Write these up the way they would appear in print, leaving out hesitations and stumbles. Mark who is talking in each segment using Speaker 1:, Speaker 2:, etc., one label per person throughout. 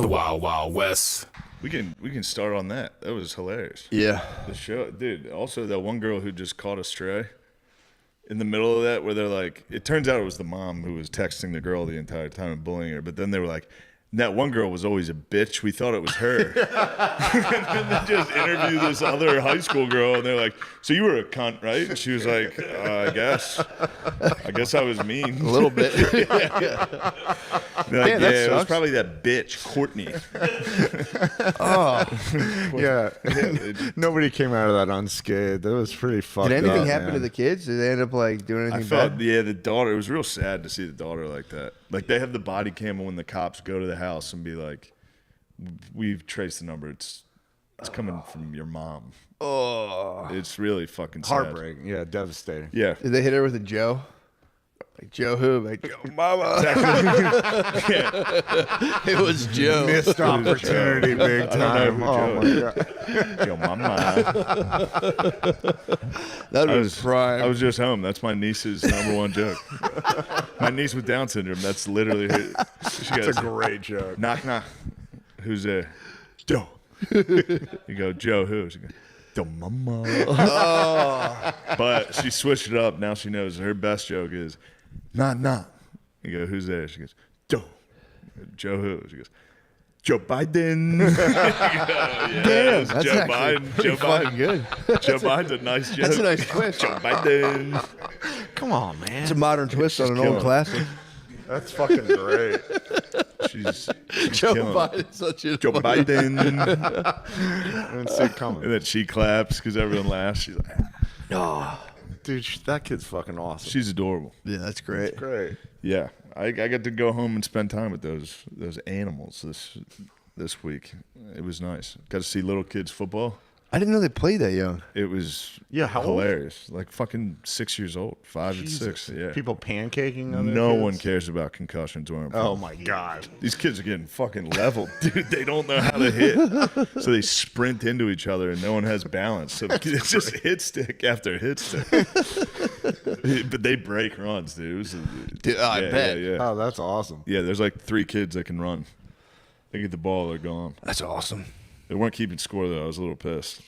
Speaker 1: The Wild Wild West.
Speaker 2: We can start on that. That was hilarious.
Speaker 3: Yeah.
Speaker 2: The show, dude. Also, that one girl who just caught a stray in the middle of that, where they're like, it turns out it was the mom who was texting the girl the entire time and bullying her. But then they were like, that one girl was always a bitch. We thought it was her. And then they just interviewed this other high school girl, and they're like, so you were a cunt, right? And she was like, I guess I was mean.
Speaker 3: A little bit.
Speaker 2: They're like, it was probably that bitch, Courtney.
Speaker 4: Yeah. Nobody came out of that unscathed. That was pretty fucked up.
Speaker 3: Did anything happen to the kids? Did they end up like doing anything bad?
Speaker 2: The daughter, it was real sad to see the daughter like that. Like, they have the body cam when the cops go to the house and be like, we've traced the number. It's coming from your mom.
Speaker 3: Oh.
Speaker 2: It's really fucking sad.
Speaker 4: Heartbreaking. Yeah, devastating.
Speaker 2: Yeah.
Speaker 3: Did they hit her with a Joe? Like Joe who? Like Joe Mama. It was Joe.
Speaker 4: Missed opportunity big time. Oh my God.
Speaker 2: Yo, mama.
Speaker 3: That was prime.
Speaker 2: I was just home. That's my niece's number one joke. My niece with Down syndrome. That's literally her.
Speaker 4: That's a great joke.
Speaker 2: Knock, knock. Who's there? Joe. You go, Joe who? She goes, Yo, mama.
Speaker 3: Oh.
Speaker 2: But she switched it up. Now she knows her best joke is, nah. You go, who's there? She goes, Joe. Joe who? She goes, Joe Biden.
Speaker 3: Damn, that's
Speaker 2: Joe
Speaker 3: actually
Speaker 2: Biden.
Speaker 3: pretty
Speaker 2: Joe
Speaker 3: fucking
Speaker 2: Biden.
Speaker 3: good.
Speaker 2: Joe Biden's a nice joke.
Speaker 3: That's a nice twist.
Speaker 2: Joe Biden.
Speaker 4: Come on, man.
Speaker 3: It's a modern twist on an
Speaker 2: killing
Speaker 3: old
Speaker 2: it.
Speaker 3: classic.
Speaker 4: That's fucking great.
Speaker 2: She's
Speaker 3: Joe
Speaker 2: killing it.
Speaker 3: Biden's such a
Speaker 2: Joe Biden.
Speaker 4: I didn't see it coming.
Speaker 2: And then she claps because everyone laughs. She's like,
Speaker 3: Oh.
Speaker 4: Dude, that kid's fucking awesome.
Speaker 2: she's adorable.
Speaker 3: Yeah, that's great.
Speaker 4: great.
Speaker 2: Yeah, I got to go home and spend time with those animals this week. It was nice. Got to see little kids football.
Speaker 3: I didn't know they played that young.
Speaker 2: It was
Speaker 4: How old?
Speaker 2: hilarious. Like fucking 6 years old, 5 and 6. Yeah,
Speaker 4: People pancaking on their
Speaker 2: no
Speaker 4: kids?
Speaker 2: one cares about concussions or
Speaker 4: Oh my God.
Speaker 2: These kids are getting fucking leveled, dude. They don't know how to hit, so they sprint into each other, and no one has balance. So it's just hit stick after hit stick. But they break runs, dude. It was,
Speaker 3: Dude, I bet.
Speaker 2: Yeah.
Speaker 4: Oh, that's awesome.
Speaker 2: Yeah, there's like 3 kids that can run. They get the ball, they're gone.
Speaker 3: That's awesome.
Speaker 2: They weren't keeping score though. I was a little pissed.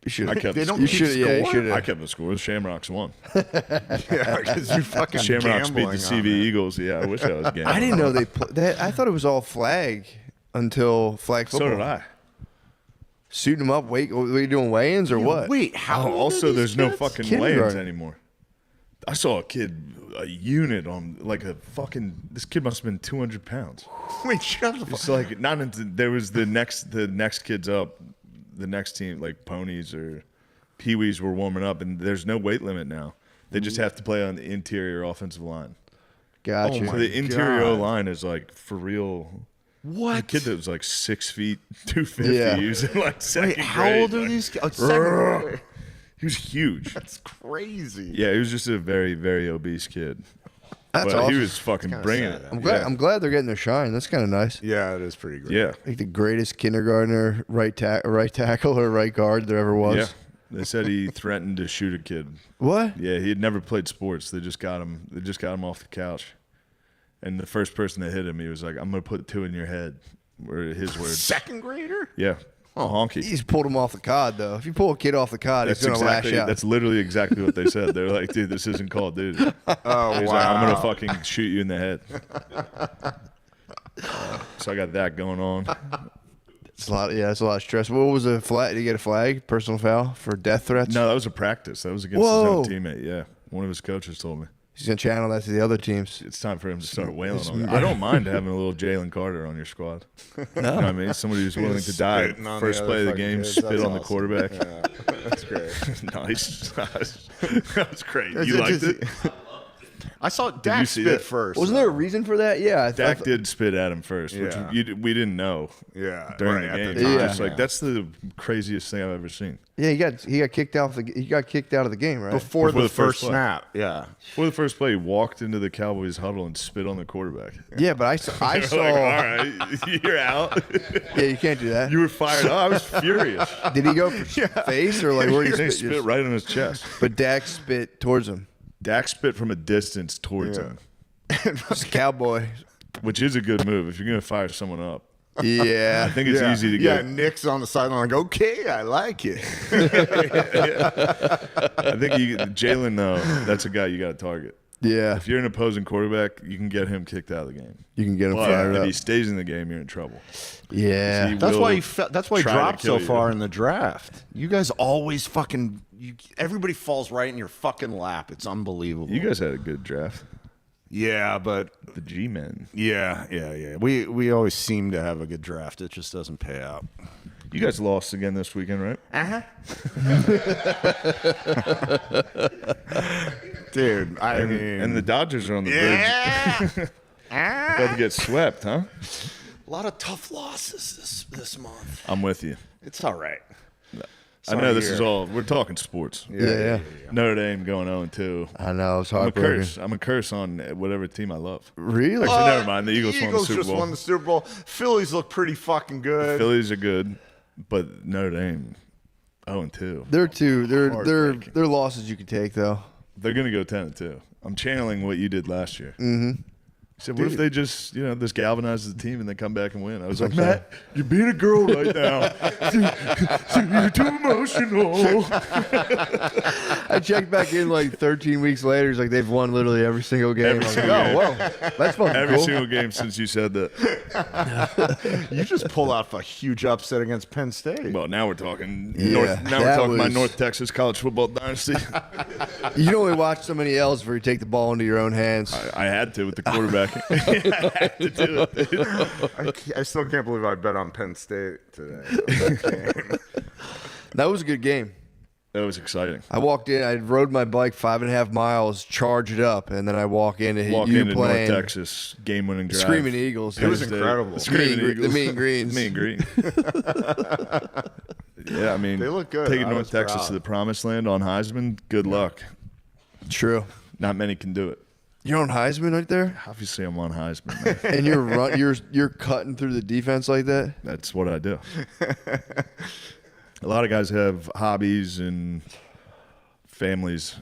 Speaker 3: You should.
Speaker 2: I kept
Speaker 4: They
Speaker 2: the
Speaker 4: don't
Speaker 2: score.
Speaker 3: You
Speaker 4: keep
Speaker 3: should. Yeah, you
Speaker 4: score?
Speaker 3: should.
Speaker 2: I kept the score. The Shamrocks won.
Speaker 4: Yeah, because you fucking
Speaker 2: Shamrocks beat
Speaker 4: gambling
Speaker 2: the
Speaker 4: on
Speaker 2: CV
Speaker 4: it.
Speaker 2: Eagles. Yeah, I wish I was gambling.
Speaker 3: I didn't know they. I thought it was all flag until flag football.
Speaker 2: So did I.
Speaker 3: Suiting them up. Wait, were you doing weigh-ins or what?
Speaker 4: Wait, how?
Speaker 2: Oh,
Speaker 4: old are
Speaker 2: also,
Speaker 4: these
Speaker 2: there's no
Speaker 4: kids?
Speaker 2: fucking weigh-ins
Speaker 3: Kindergarten.
Speaker 2: anymore. I saw a unit on like a fucking. This kid must have been 200 pounds.
Speaker 4: Wait, shut the fuck.
Speaker 2: It's like not into. There was the next kids up, the next team like ponies or peewees were warming up, and there's no weight limit now. They just have to play on the interior offensive line.
Speaker 3: Gotcha.
Speaker 4: Oh
Speaker 2: So
Speaker 4: my
Speaker 2: the interior
Speaker 4: God.
Speaker 2: O line is like for real.
Speaker 4: What?
Speaker 2: A kid that was like 6 feet, 250.
Speaker 3: Yeah.
Speaker 2: He was in like second
Speaker 4: Wait, how
Speaker 2: grade.
Speaker 4: old are
Speaker 2: Like,
Speaker 4: these kids? Oh, second grade.
Speaker 2: He was huge.
Speaker 4: That's crazy.
Speaker 2: Yeah, he was just a very, very obese kid.
Speaker 3: That's
Speaker 2: but
Speaker 3: awesome.
Speaker 2: he was fucking
Speaker 4: kinda
Speaker 2: bringing
Speaker 4: sad,
Speaker 2: it.
Speaker 3: I'm glad.
Speaker 2: Yeah.
Speaker 3: I'm glad they're getting their shine. That's kind of nice.
Speaker 4: Yeah, it is pretty great.
Speaker 2: Yeah.
Speaker 3: Like the greatest kindergartner right tackle or right guard there ever was.
Speaker 2: Yeah. They said he threatened to shoot a kid.
Speaker 3: What?
Speaker 2: Yeah, he had never played sports. They just got him. They just got him off the couch. And the first person that hit him, he was like, "I'm gonna put 2 in your head." Were his words.
Speaker 4: Second grader?
Speaker 2: Yeah. Oh, honky.
Speaker 3: He's pulled him off the cod though. If you pull a kid off the cod, he's gonna lash out.
Speaker 2: That's literally exactly what they said. They're like, "Dude, this isn't Call of Duty."
Speaker 4: Oh,
Speaker 2: He's
Speaker 4: wow.
Speaker 2: like, "I'm gonna fucking shoot you in the head." So I got that going on.
Speaker 3: It's a lot. Yeah, it's a lot of stress. What was a flag? Did he get a flag? Personal foul for death threats?
Speaker 2: No, that was a practice. That was against
Speaker 3: Whoa.
Speaker 2: his own temmate. Yeah, one of his coaches told me
Speaker 3: He's gonna channel that to the other teams.
Speaker 2: it's time for him to start wailing on it. I don't mind having a little Jalen Carter on your squad. You know what I mean? Somebody who's willing to die.
Speaker 4: Spitting on
Speaker 2: First
Speaker 4: the
Speaker 2: play of
Speaker 4: other
Speaker 2: the game,
Speaker 4: fucking kids.
Speaker 2: spit
Speaker 4: That's
Speaker 2: on the
Speaker 4: awesome.
Speaker 2: quarterback.
Speaker 4: Yeah, that's great.
Speaker 2: Nice. That was great. You liked it?
Speaker 4: I saw
Speaker 2: you
Speaker 4: Dak
Speaker 2: see
Speaker 4: spit
Speaker 2: that?
Speaker 4: first.
Speaker 3: Wasn't there a reason for that? Yeah, I
Speaker 2: Dak did spit at him first, which
Speaker 4: Yeah.
Speaker 2: we didn't know
Speaker 4: Yeah,
Speaker 2: during
Speaker 4: right,
Speaker 2: the
Speaker 4: at
Speaker 2: game.
Speaker 4: the
Speaker 3: time,
Speaker 2: Just like
Speaker 4: yeah.
Speaker 2: that's the craziest thing I've ever seen.
Speaker 3: Yeah, he got kicked out of the game, right?
Speaker 4: before the
Speaker 2: the first
Speaker 4: first
Speaker 2: play.
Speaker 4: snap. Yeah.
Speaker 2: Before the first play, he walked into the Cowboys huddle and spit on the quarterback.
Speaker 3: Yeah, but I saw.
Speaker 2: They were like, all right, you're out.
Speaker 3: Yeah, you can't do that.
Speaker 2: You were fired up. I was furious.
Speaker 3: Did he go for face or like where did he
Speaker 2: They
Speaker 3: spit?
Speaker 2: spit right on his chest.
Speaker 3: But Dak spit towards him.
Speaker 2: Dak spit from a distance towards
Speaker 4: Yeah.
Speaker 2: him,
Speaker 3: It's a cowboy.
Speaker 2: which is a good move if you're going to fire someone up.
Speaker 3: Yeah.
Speaker 2: I think it's easy to
Speaker 4: Yeah,
Speaker 2: get.
Speaker 4: Nick's on the sideline like, okay, I like it.
Speaker 2: I think Jalen, though, that's a guy you got to target.
Speaker 3: Yeah.
Speaker 2: If you're an opposing quarterback, you can get him kicked out of the game.
Speaker 3: You can get him
Speaker 2: But
Speaker 3: fired
Speaker 2: if
Speaker 3: up.
Speaker 2: he stays in the game, you're in trouble.
Speaker 3: Yeah.
Speaker 2: He
Speaker 4: That's
Speaker 2: will
Speaker 4: why that's why he
Speaker 2: try to
Speaker 4: dropped so
Speaker 2: kill you.
Speaker 4: far in the draft. You guys always fucking everybody falls right in your fucking lap. It's unbelievable.
Speaker 2: You guys had a good draft.
Speaker 4: Yeah, but
Speaker 2: The G-men.
Speaker 4: yeah. We always seem to have a good draft. It just doesn't pay out.
Speaker 2: You guys lost again this weekend, right?
Speaker 4: Dude, I mean,
Speaker 2: And the Dodgers are on the bridge. About to get swept, huh?
Speaker 4: a lot of tough losses this month.
Speaker 2: I'm with you.
Speaker 4: It's all right.
Speaker 2: I know this is all. We're talking sports.
Speaker 3: Yeah.
Speaker 2: Notre Dame going 0-2.
Speaker 3: I know. It's
Speaker 2: I'm a
Speaker 3: heartbreaking.
Speaker 2: curse. I'm a curse on whatever team I love.
Speaker 3: Really?
Speaker 2: Actually, never mind. The Eagles won the Super
Speaker 4: just
Speaker 2: Bowl.
Speaker 4: won the Super Bowl. Phillies look pretty fucking good.
Speaker 2: Phillies are good, but Notre Dame 0-2.
Speaker 3: They're losses you can take though.
Speaker 2: They're gonna go 10-2. I'm channeling what you did last year. Mm-hmm. He said, "What if they just, this galvanizes the team and they come back and win?" I was like, "Matt, you're being a girl right now. You're too emotional."
Speaker 3: I checked back in like 13 weeks later. It's like they've won literally every single game.
Speaker 2: Every
Speaker 3: I was
Speaker 2: single
Speaker 3: like,
Speaker 2: game.
Speaker 3: oh, whoa, that's fucking
Speaker 2: Every
Speaker 3: cool.
Speaker 2: single game since you said that.
Speaker 4: You just pulled off a huge upset against Penn State.
Speaker 2: Well, now we're talking.
Speaker 3: Yeah,
Speaker 2: Now we're
Speaker 3: that
Speaker 2: talking my
Speaker 3: was-
Speaker 2: North Texas college football dynasty.
Speaker 3: You can only watch so many L's before you take the ball into your own hands.
Speaker 2: I had to with the quarterback. I had to do it. Dude.
Speaker 4: I still can't believe I bet on Penn State today.
Speaker 3: That was a good game.
Speaker 2: That was exciting.
Speaker 3: I walked in. I rode my bike 5.5 miles, charged it up, and then I walk in and
Speaker 2: Walk
Speaker 3: you
Speaker 2: into North
Speaker 3: playing
Speaker 2: Texas, game-winning drive.
Speaker 3: Screaming Eagles.
Speaker 4: It was
Speaker 3: dude.
Speaker 4: incredible.
Speaker 2: The Screaming
Speaker 3: The
Speaker 2: Eagles.
Speaker 3: Mean Greens.
Speaker 2: Mean Green. Yeah, I mean,
Speaker 4: They look good.
Speaker 2: taking
Speaker 4: I
Speaker 2: North
Speaker 4: was
Speaker 2: Texas
Speaker 4: proud.
Speaker 2: to the promised land on Heisman, good luck.
Speaker 3: True.
Speaker 2: Not many can do it.
Speaker 3: You're on Heisman right there,
Speaker 2: Obviously, I'm on Heisman, man.
Speaker 3: and you're cutting through the defense like that.
Speaker 2: That's what I do. A lot of guys have hobbies and families.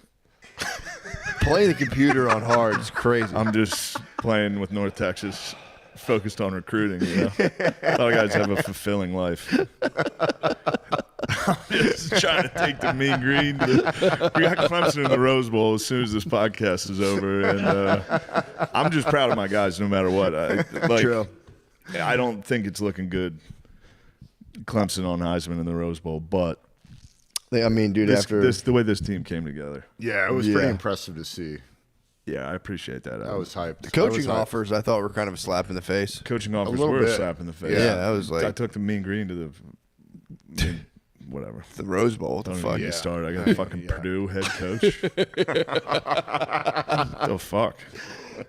Speaker 3: Playing the computer on hard is crazy.
Speaker 2: I'm just playing with North Texas, focused on recruiting. A lot of guys have a fulfilling life. I'm just trying to take the Mean Green. We got Clemson in the Rose Bowl as soon as this podcast is over, and I'm just proud of my guys no matter what.
Speaker 3: True.
Speaker 2: I don't think it's looking good. Clemson on Heisman in the Rose Bowl, but
Speaker 3: Dude, after
Speaker 2: the way this team came together.
Speaker 4: Yeah, it was pretty
Speaker 3: Yeah.
Speaker 4: impressive to see.
Speaker 2: Yeah, I appreciate that.
Speaker 4: I was hyped.
Speaker 3: the coaching
Speaker 4: I was hyped.
Speaker 3: offers, I thought were kind of a slap in the face.
Speaker 2: Coaching offers
Speaker 4: little
Speaker 2: were a
Speaker 4: bit.
Speaker 2: slap in the face.
Speaker 3: Yeah, that was like-
Speaker 2: I took the Mean Green to the whatever.
Speaker 3: The Rose Bowl. What the
Speaker 2: Don't
Speaker 3: fuck?
Speaker 2: even get started. I got a fucking Purdue head coach. The fuck.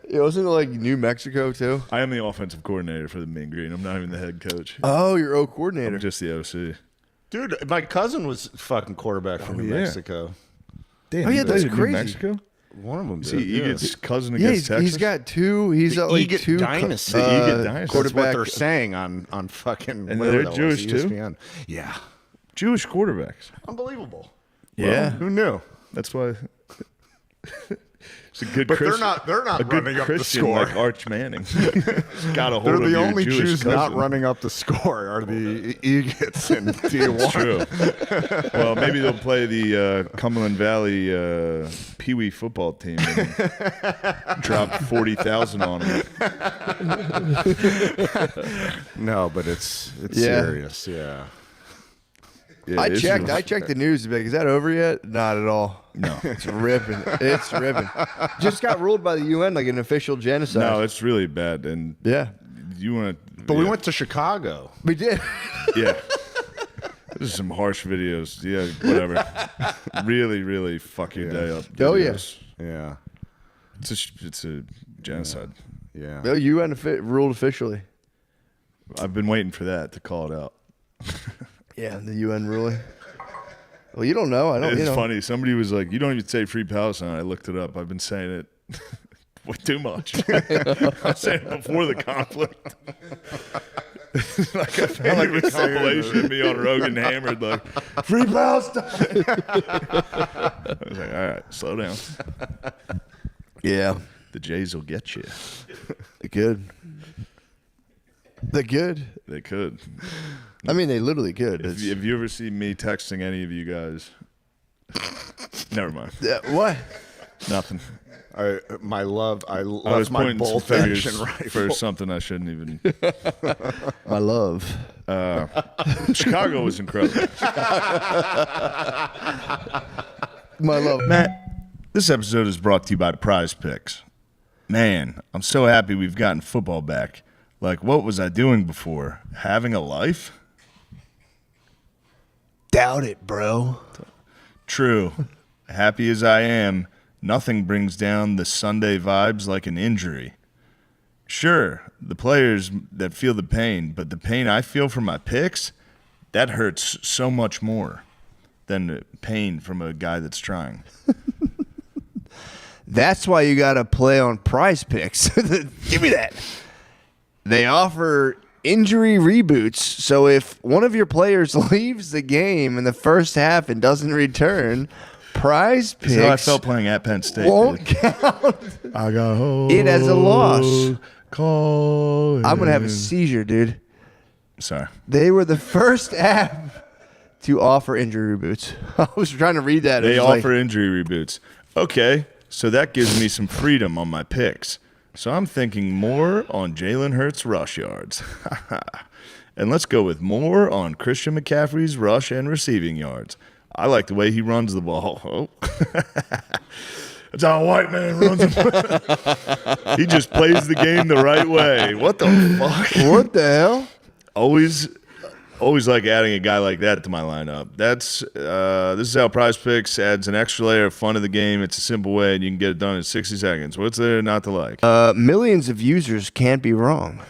Speaker 3: Yeah, wasn't it like New Mexico too?
Speaker 2: I am the offensive coordinator for the Mean Green. I'm not even the head coach.
Speaker 3: Oh, you're O coordinator.
Speaker 2: I'm just the OC.
Speaker 4: Dude, my cousin was fucking quarterback for New
Speaker 2: yeah.
Speaker 4: Mexico.
Speaker 2: Damn,
Speaker 3: Oh, yeah,
Speaker 2: you
Speaker 3: that's
Speaker 2: played in
Speaker 3: crazy.
Speaker 2: New Mexico?
Speaker 4: One of them did.
Speaker 2: See, Eget's cousin
Speaker 3: Yeah,
Speaker 2: against Texas.
Speaker 3: he's got two. He's
Speaker 4: The
Speaker 3: got like
Speaker 4: Eget
Speaker 3: two.
Speaker 4: dynasty.
Speaker 2: The Eget dynasty.
Speaker 4: That's
Speaker 3: quarterback.
Speaker 4: what they're saying on fucking.
Speaker 2: And
Speaker 4: whatever
Speaker 2: they're
Speaker 4: that was,
Speaker 2: Jewish, too?
Speaker 4: ESPN. Yeah,
Speaker 2: Jewish quarterbacks.
Speaker 4: unbelievable.
Speaker 3: Yeah.
Speaker 4: Who knew?
Speaker 2: That's why. It's a good
Speaker 4: But
Speaker 2: Christian.
Speaker 4: they're not
Speaker 2: a good
Speaker 4: running up the
Speaker 2: Christian
Speaker 4: score.
Speaker 2: like Arch Manning. Got a hold
Speaker 4: They're
Speaker 2: of
Speaker 4: the
Speaker 2: your
Speaker 4: only
Speaker 2: Jewish
Speaker 4: Jews not
Speaker 2: cousin.
Speaker 4: running up the score are the Egets and
Speaker 2: It's
Speaker 4: D1.
Speaker 2: true. Well, maybe they'll play the Cumberland Valley Pee Wee football team and drop 40,000 on them.
Speaker 4: No, but it's
Speaker 3: Yeah.
Speaker 4: serious. Yeah.
Speaker 2: Yeah,
Speaker 3: I
Speaker 2: it is
Speaker 3: checked.
Speaker 2: real.
Speaker 3: I checked the news. Is that over yet? Not at all.
Speaker 2: No.
Speaker 3: It's ripping. It's ripping. Just got ruled by the UN like an official genocide.
Speaker 2: No, it's really bad. And
Speaker 3: Yeah,
Speaker 2: you want to.
Speaker 4: But we went to Chicago.
Speaker 3: we did.
Speaker 2: Yeah. There's some harsh videos. Yeah, whatever. Really, really fuck your day up.
Speaker 3: Oh, yeah.
Speaker 2: videos.
Speaker 4: Yeah.
Speaker 2: It's a genocide.
Speaker 4: Yeah.
Speaker 3: The UN ruled officially.
Speaker 2: I've been waiting for that to call it out.
Speaker 3: Yeah, the UN ruling. Well, you don't know. I don't.
Speaker 2: It's
Speaker 3: you know.
Speaker 2: funny. Somebody was like, "You don't even say free Palestine." I looked it up. I've been saying it way too much. I was saying it before the conflict. Like I found like a compilation of me on Rogan hammered like free Palestine. I was like, all right, slow down.
Speaker 3: Yeah,
Speaker 2: The Jays will get you.
Speaker 3: good. They could.
Speaker 2: They could.
Speaker 3: I mean, they literally could.
Speaker 2: If you ever see me texting any of you guys, never mind.
Speaker 3: What?
Speaker 2: Nothing.
Speaker 4: My love, I
Speaker 2: I
Speaker 4: love
Speaker 2: was
Speaker 4: my
Speaker 2: pointing some
Speaker 4: bolt
Speaker 2: fingers
Speaker 4: action rifle.
Speaker 2: for something I shouldn't even.
Speaker 3: My love.
Speaker 2: Chicago was incredible.
Speaker 3: My love.
Speaker 2: Matt, this episode is brought to you by Prize Picks. Man, I'm so happy we've gotten football back. Like, what was I doing before? Having a life?
Speaker 3: Doubt it, bro.
Speaker 2: True. Happy as I am, nothing brings down the Sunday vibes like an injury. Sure, the players that feel the pain, but the pain I feel from my picks, that hurts so much more than the pain from a guy that's trying.
Speaker 3: That's why you got to play on Prize Picks. Give me that. They offer injury reboots, so if one of your players leaves the game in the first half and doesn't return, Prize Picks
Speaker 2: That's how I felt playing at Penn State.
Speaker 3: won't
Speaker 2: dude.
Speaker 3: count
Speaker 2: I got
Speaker 3: it as a loss.
Speaker 2: Call.
Speaker 3: I'm going to have a seizure, dude.
Speaker 2: Sorry.
Speaker 3: They were the first app to offer injury reboots. I was trying to read that.
Speaker 2: They
Speaker 3: It was
Speaker 2: offer injury reboots. Okay, so that gives me some freedom on my picks. So I'm thinking more on Jalen Hurts' rush yards. And let's go with more on Christian McCaffrey's rush and receiving yards. I like the way he runs the ball. Oh. That's how a white man runs it. He just plays the game the right way. What the fuck?
Speaker 3: What the hell?
Speaker 2: Always like adding a guy like that to my lineup. That's this is how Prize Picks adds an extra layer of fun to the game. It's a simple way, and you can get it done in 60 seconds. What's there not to like?
Speaker 3: Millions of users can't be wrong.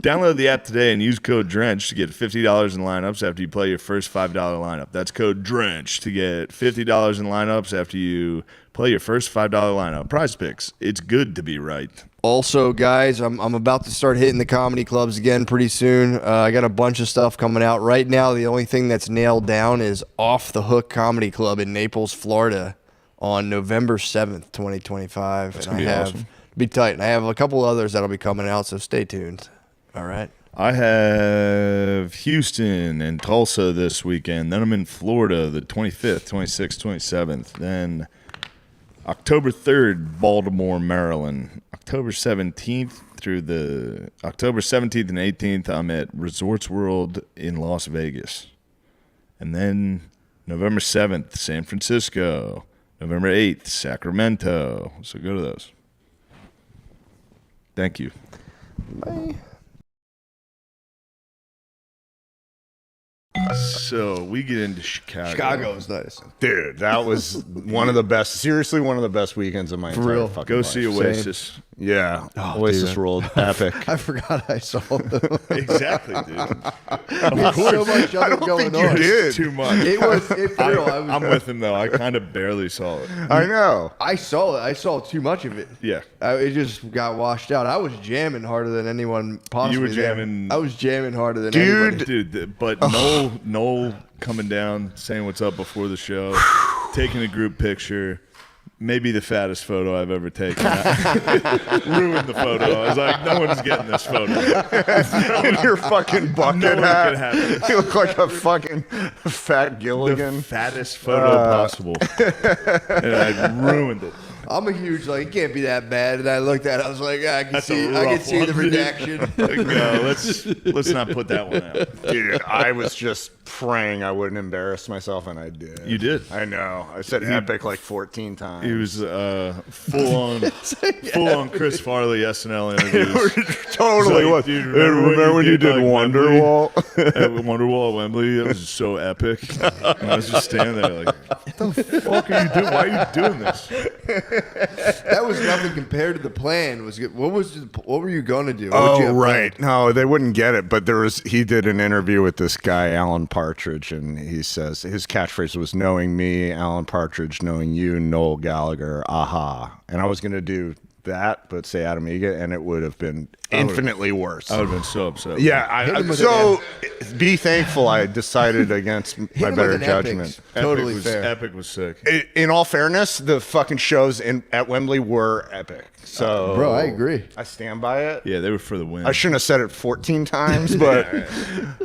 Speaker 2: Download the app today and use code DRENCH to get $50 in lineups after you play your first $5 lineup. That's code DRENCH to get $50 in lineups after you play your first $5 lineup. Prize Picks. It's good to be right.
Speaker 3: Also, guys, I'm about to start hitting the comedy clubs again pretty soon. I got a bunch of stuff coming out. Right now, the only thing that's nailed down is Off the Hook Comedy Club in Naples, Florida on November 7th, 2025. That's
Speaker 2: gonna be awesome.
Speaker 3: Be tight. And I have a couple others that'll be coming out, so stay tuned. All right.
Speaker 2: I have Houston and Tulsa this weekend. Then I'm in Florida the 25th, 26th, 27th. Then October 3rd, Baltimore, Maryland. October 17th through the October 17th and 18th, I'm at Resorts World in Las Vegas. And then November 7th, San Francisco. November 8th, Sacramento. So go to those. Thank you.
Speaker 3: Bye.
Speaker 2: So we get into Chicago.
Speaker 3: Chicago's nice.
Speaker 4: Dude, that was one of the best. Seriously, one of the best weekends of my entire
Speaker 3: real.
Speaker 4: fucking
Speaker 2: Go
Speaker 4: life.
Speaker 2: see Oasis.
Speaker 4: Yeah,
Speaker 3: Oh,
Speaker 4: Oasis
Speaker 3: dude.
Speaker 4: ruled. Epic.
Speaker 3: I forgot I saw them.
Speaker 2: Exactly, dude.
Speaker 3: There's so much other going
Speaker 4: think you
Speaker 3: on.
Speaker 4: did.
Speaker 2: Too much.
Speaker 3: It was for real.
Speaker 2: I'm with him though. I kind of barely saw it.
Speaker 4: I know.
Speaker 3: I saw it. I saw too much of it.
Speaker 2: Yeah.
Speaker 3: It just got washed out. I was jamming harder than anyone possibly.
Speaker 2: You were
Speaker 3: there.
Speaker 2: jamming-
Speaker 3: I was jamming harder than
Speaker 4: Dude.
Speaker 3: anybody.
Speaker 2: Dude, but Noel coming down, saying what's up before the show, taking a group picture, maybe the fattest photo I've ever taken. Ruined the photo. I was like, no one's getting this photo.
Speaker 4: In your fucking bucket
Speaker 2: No one
Speaker 4: hat.
Speaker 2: can have it.
Speaker 4: You look like a fucking fat
Speaker 2: The
Speaker 4: Gilligan.
Speaker 2: fattest photo possible. And I ruined it.
Speaker 3: I'm a huge like. It can't be that bad. And I looked at it. I was like, I can
Speaker 2: That's
Speaker 3: see.
Speaker 2: a
Speaker 3: I can
Speaker 2: rough
Speaker 3: see the
Speaker 2: one, dude.
Speaker 3: redaction.
Speaker 2: Like, no, let's not put that one out.
Speaker 4: Dude, I was just praying I wouldn't embarrass myself, and I did.
Speaker 2: You did.
Speaker 4: I know. I said epic like 14 times.
Speaker 2: He was full on Chris Farley SNL interviews.
Speaker 4: Totally
Speaker 2: Like,
Speaker 4: was.
Speaker 2: dude,
Speaker 4: Remember when you did
Speaker 2: like,
Speaker 4: Wonderwall?
Speaker 2: At Wonderwall at Wembley, that was just so epic. And I was just standing there like, what the fuck are you doing? Why are you doing this?
Speaker 3: That was nothing compared to the plan. What were you gonna do? What would you
Speaker 4: Oh,
Speaker 3: have
Speaker 4: right.
Speaker 3: planned?
Speaker 4: No, they wouldn't get it. But he did an interview with this guy, Alan Partridge, and he says his catchphrase was knowing me, Alan Partridge, knowing you, Noel Gallagher, aha. And I was going to do that, but say Adam Eget, and it would have been infinitely worse.
Speaker 2: I would have been so upset.
Speaker 4: Yeah, so be thankful I decided against my
Speaker 3: him
Speaker 4: better
Speaker 3: with an
Speaker 4: judgment.
Speaker 3: Totally fair.
Speaker 2: Epic was sick.
Speaker 4: In all fairness, the fucking shows at Wembley were epic. So,
Speaker 3: Bro, I agree.
Speaker 4: I stand by it.
Speaker 2: Yeah, they were for the win.
Speaker 4: I shouldn't have said it 14 times, but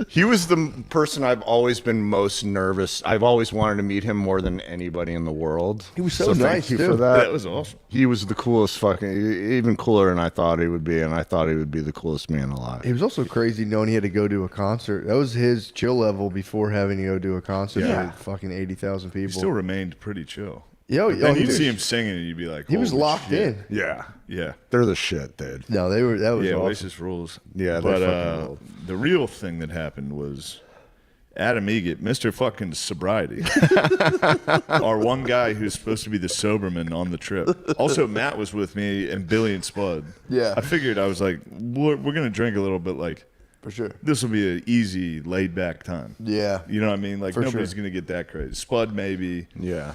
Speaker 4: he was the person I've always been most nervous. I've always wanted to meet him more than anybody in the world.
Speaker 3: He was so
Speaker 4: thank
Speaker 3: nice,
Speaker 4: you
Speaker 3: too.
Speaker 4: for that.
Speaker 2: That was awesome.
Speaker 4: He was the coolest even cooler than I thought he would be, and I thought he would be the coolest man alive.
Speaker 3: It was also crazy knowing he had to go to a concert. That was his chill level before having to go do a concert
Speaker 4: Yeah.
Speaker 3: for fucking 80,000 people.
Speaker 2: He still remained pretty chill.
Speaker 3: he
Speaker 2: Then you'd
Speaker 3: was-
Speaker 2: see him singing, and you'd be like,
Speaker 3: He was
Speaker 2: "Holy
Speaker 3: locked
Speaker 2: shit."
Speaker 3: in.
Speaker 4: Yeah.
Speaker 2: Yeah.
Speaker 4: They're the shit, dude.
Speaker 3: No, they were. That was
Speaker 2: Yeah,
Speaker 3: awesome.
Speaker 2: Oasis rules.
Speaker 4: Yeah, they're
Speaker 2: but
Speaker 4: fucking rules.
Speaker 2: the real thing that happened was Adam Eget, Mr. fucking sobriety, our one guy who's supposed to be the soberman on the trip. Also, Matt was with me and Billy and Spud.
Speaker 3: Yeah.
Speaker 2: I figured I was like, we're gonna drink a little bit. Like,
Speaker 3: For sure.
Speaker 2: this will be an easy, laid back time.
Speaker 3: Yeah.
Speaker 2: You know what I mean? Like
Speaker 3: For
Speaker 2: nobody's
Speaker 3: sure.
Speaker 2: gonna get that crazy. Spud maybe.
Speaker 4: Yeah.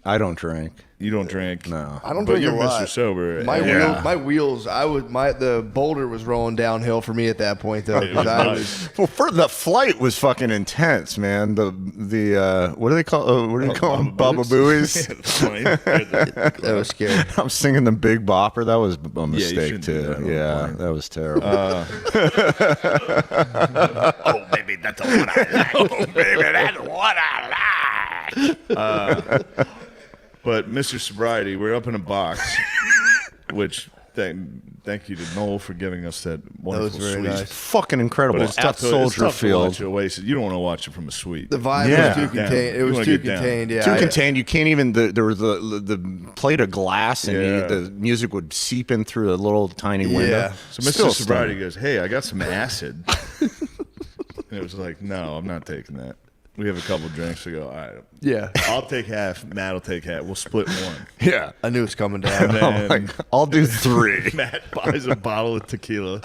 Speaker 4: I don't drink.
Speaker 2: You don't drink.
Speaker 4: No.
Speaker 3: I don't
Speaker 2: But
Speaker 3: drink
Speaker 2: you're
Speaker 3: a lot.
Speaker 2: Mr. Sober.
Speaker 3: My
Speaker 2: and-
Speaker 3: my wheels. The boulder was rolling downhill for me at that point though.
Speaker 2: It
Speaker 3: 'Cause
Speaker 2: was
Speaker 3: I
Speaker 2: nice.
Speaker 3: was
Speaker 4: Well, for the flight was fucking intense, man. The what do they call? What do you call them? Baba Booies.
Speaker 3: that was scary.
Speaker 4: I'm singing the Big Bopper. That was a mistake
Speaker 2: shouldn't do
Speaker 4: too.
Speaker 2: that on the
Speaker 4: Yeah,
Speaker 2: plane.
Speaker 4: that was terrible.
Speaker 2: Oh, baby, that's what I like. Oh, baby, that's what I like. But Mr. Sobriety, we're up in a box, which thank you to Noel for giving us that wonderful
Speaker 3: very
Speaker 2: suite.
Speaker 3: nice.
Speaker 4: Fucking incredible.
Speaker 2: But it's
Speaker 4: At
Speaker 2: tough, to, it's
Speaker 4: Soldier
Speaker 2: tough to
Speaker 4: Field.
Speaker 2: watch Oasis. You don't want to watch it from a suite.
Speaker 3: The vibe
Speaker 4: Yeah.
Speaker 3: was too
Speaker 2: Down.
Speaker 3: contained. It
Speaker 2: You
Speaker 3: was
Speaker 2: wanna
Speaker 3: too
Speaker 2: get down.
Speaker 3: contained. Yeah.
Speaker 4: Too
Speaker 3: I-
Speaker 4: contained. You can't even. There was the plate of glass, and
Speaker 2: Yeah.
Speaker 4: the music would seep in through a little tiny window.
Speaker 3: Yeah.
Speaker 2: So Mr.
Speaker 4: Still
Speaker 2: Sobriety
Speaker 4: stunning.
Speaker 2: goes, "Hey, I got some acid." And it was like, "No, I'm not taking that." We have a couple drinks. We go, "All right,
Speaker 3: Yeah.
Speaker 2: I'll take half. Matt will take half. We'll split one."
Speaker 4: Yeah.
Speaker 3: I knew it was coming down.
Speaker 2: And then
Speaker 4: I'll do 3.
Speaker 2: Matt buys a bottle of tequila,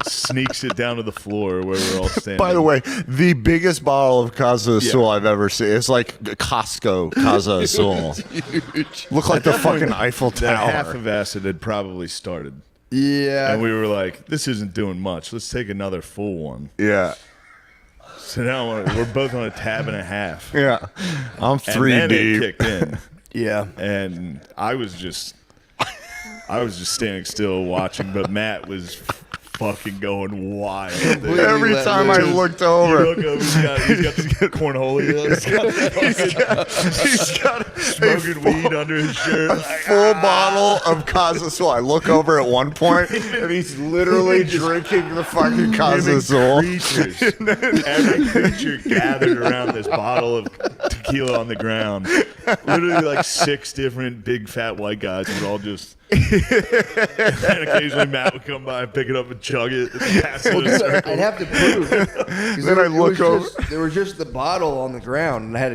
Speaker 2: sneaks it down to the floor where we're all standing.
Speaker 4: By the way, the biggest bottle of Casa Azul I've ever seen. It's like Costco Casa Azul. Look like the fucking Eiffel
Speaker 2: that half
Speaker 4: Tower.
Speaker 2: of acid had probably started.
Speaker 3: Yeah.
Speaker 2: And we were like, this isn't doing much. Let's take another full one.
Speaker 4: Yeah.
Speaker 2: So now we're both on a tab and a half.
Speaker 4: Yeah. I'm
Speaker 2: And
Speaker 4: 3
Speaker 2: then it
Speaker 4: deep.
Speaker 2: kicked in.
Speaker 3: yeah.
Speaker 2: And I was just standing still watching, but Matt was fucking going wild. dude.
Speaker 4: Every
Speaker 3: let
Speaker 4: time I
Speaker 3: loose.
Speaker 4: looked
Speaker 2: You
Speaker 4: over,
Speaker 2: look over, he's got this cornholio.
Speaker 4: he's got a
Speaker 2: Smoking weed under his shirt.
Speaker 4: full bottle of Casa Azul. I look over at one point, and he's literally drinking the fucking Casa Azul.
Speaker 2: Creatures. Every creature gathered around this bottle of tequila on the ground. Literally like 6 different big fat white guys would all just and occasionally Matt would come by and pick it up and chug it and pass it in a circle.
Speaker 3: I'd have to prove. 'Cause
Speaker 4: Then I look over.
Speaker 3: There was just the bottle on the ground, and I had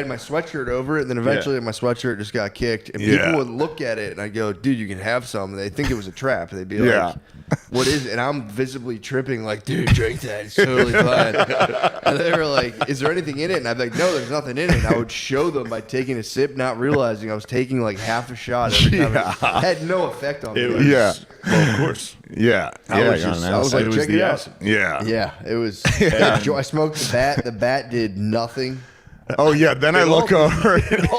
Speaker 3: my sweatshirt over it. And then eventually, my sweatshirt just got kicked, and
Speaker 4: Yeah.
Speaker 3: people would look at it, and I go, "Dude, you can have some." And they think it was a trap. They'd be
Speaker 4: Yeah.
Speaker 3: like, "What is it?" And I'm visibly tripping, like, "Dude, drink that. It's totally fine." And they were like, "Is there anything in it?" And I'd be like, "No, there's nothing in it." And I would show them by taking a sip, not realizing I was taking like half a shot every time.
Speaker 4: Yeah.
Speaker 3: It had no effect on me.
Speaker 2: It was,
Speaker 4: Yeah.
Speaker 2: well, of course.
Speaker 4: Yeah.
Speaker 3: I
Speaker 4: Yeah,
Speaker 3: was
Speaker 4: got
Speaker 3: just-
Speaker 4: an
Speaker 3: I was
Speaker 4: acid.
Speaker 3: like,
Speaker 2: It was
Speaker 3: check
Speaker 2: the
Speaker 3: it out.
Speaker 2: acid.
Speaker 4: Yeah.
Speaker 3: Yeah, it was. I smoked the bat. The bat did nothing.
Speaker 4: Oh yeah. Then I look over.
Speaker 3: It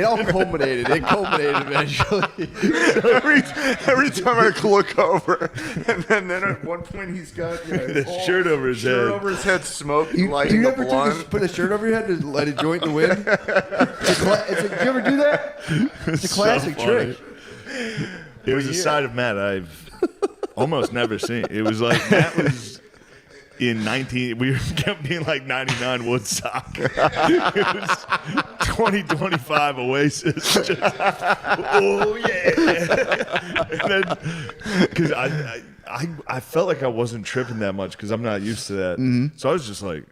Speaker 3: all culminated. It culminated eventually.
Speaker 4: every time I look over, and then at one point he's got
Speaker 2: The
Speaker 4: whole
Speaker 2: shirt over his
Speaker 4: shirt
Speaker 2: head.
Speaker 4: over his head, smoke,
Speaker 3: You
Speaker 4: lighting a
Speaker 3: ever
Speaker 4: blunt.
Speaker 3: put a shirt over your head to let it joint the wind? You ever do that? It's a classic
Speaker 2: So
Speaker 3: trick.
Speaker 2: funny. It was a side of Matt I've almost never seen. It was like Matt was in 19. We kept being like 99 Woodstock. It was 2025 Oasis. Just, oh yeah. And then because I felt like I wasn't tripping that much because I'm not used to that. So I was just like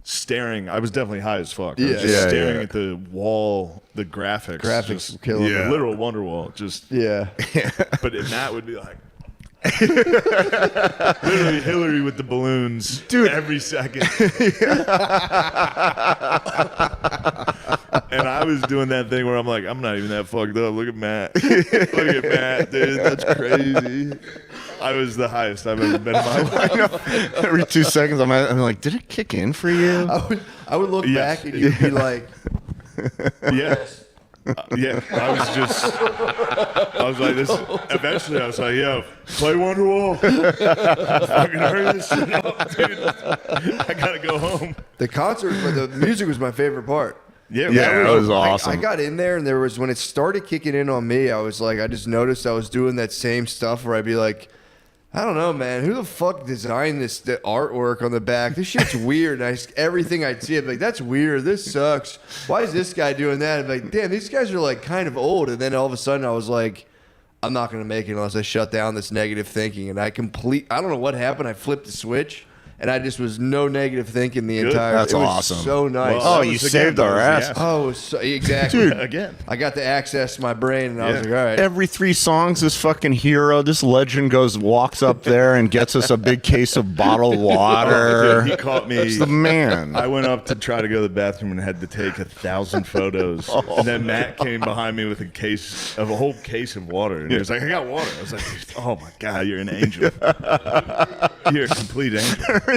Speaker 2: staring. I was definitely high as fuck. I was
Speaker 3: Yeah.
Speaker 2: just
Speaker 4: Yeah,
Speaker 2: staring
Speaker 4: yeah.
Speaker 2: at the wall, the graphics.
Speaker 3: Graphics
Speaker 2: just,
Speaker 3: killing
Speaker 4: Yeah.
Speaker 3: me.
Speaker 2: literal Wonderwall. Just
Speaker 3: Yeah.
Speaker 2: but Matt would be like, literally Hillary with the balloons,
Speaker 4: Dude.
Speaker 2: every second. And I was doing that thing where I'm like, I'm not even that fucked up. Look at Matt. Look at Matt, dude. That's crazy. I was the highest I've ever been in my life.
Speaker 4: Every 2 seconds, I'm like, did it kick in for you?
Speaker 3: I would look
Speaker 2: Yes.
Speaker 3: back and you'd be like,
Speaker 2: Yeah. Yeah, I was like this. Eventually, I was like, "Yo, play Wonderwall. Fucking hurry this shit up, dude. I gotta go home."
Speaker 3: the concert, but the music was my favorite part.
Speaker 2: Yeah,
Speaker 4: Yeah, it was awesome.
Speaker 3: I got in there and there was, when it started kicking in on me, I was like, I just noticed I was doing that same stuff where I'd be like, I don't know, man. Who the fuck designed the artwork on the back? This shit's weird. And everything I'd see, I'd be like, that's weird. This sucks. Why is this guy doing that? I'd be like, damn, these guys are like kind of old. And then all of a sudden I was like, I'm not going to make it unless I shut down this negative thinking. And I don't know what happened. I flipped the switch. And I just was no negative thinking the entire.
Speaker 4: That's
Speaker 3: it was
Speaker 4: awesome.
Speaker 3: So nice.
Speaker 2: Well,
Speaker 4: Oh,
Speaker 2: that
Speaker 4: you
Speaker 2: was
Speaker 4: saved
Speaker 2: again,
Speaker 4: our
Speaker 2: that was
Speaker 4: ass.
Speaker 2: the
Speaker 3: Oh, it was exactly.
Speaker 2: Again.
Speaker 3: I got to access my brain, and I was
Speaker 2: Yeah.
Speaker 3: like, all right.
Speaker 4: Every 3 songs, this fucking hero, this legend walks up there and gets us a big case of bottled water.
Speaker 2: Dude, he caught me.
Speaker 4: It's the man.
Speaker 2: I went up to try to go to the bathroom and had to take 1,000 photos. And then Matt came behind me with a whole case of water. And he was like, I got water. I was like, oh my God, you're an angel. You're a complete angel.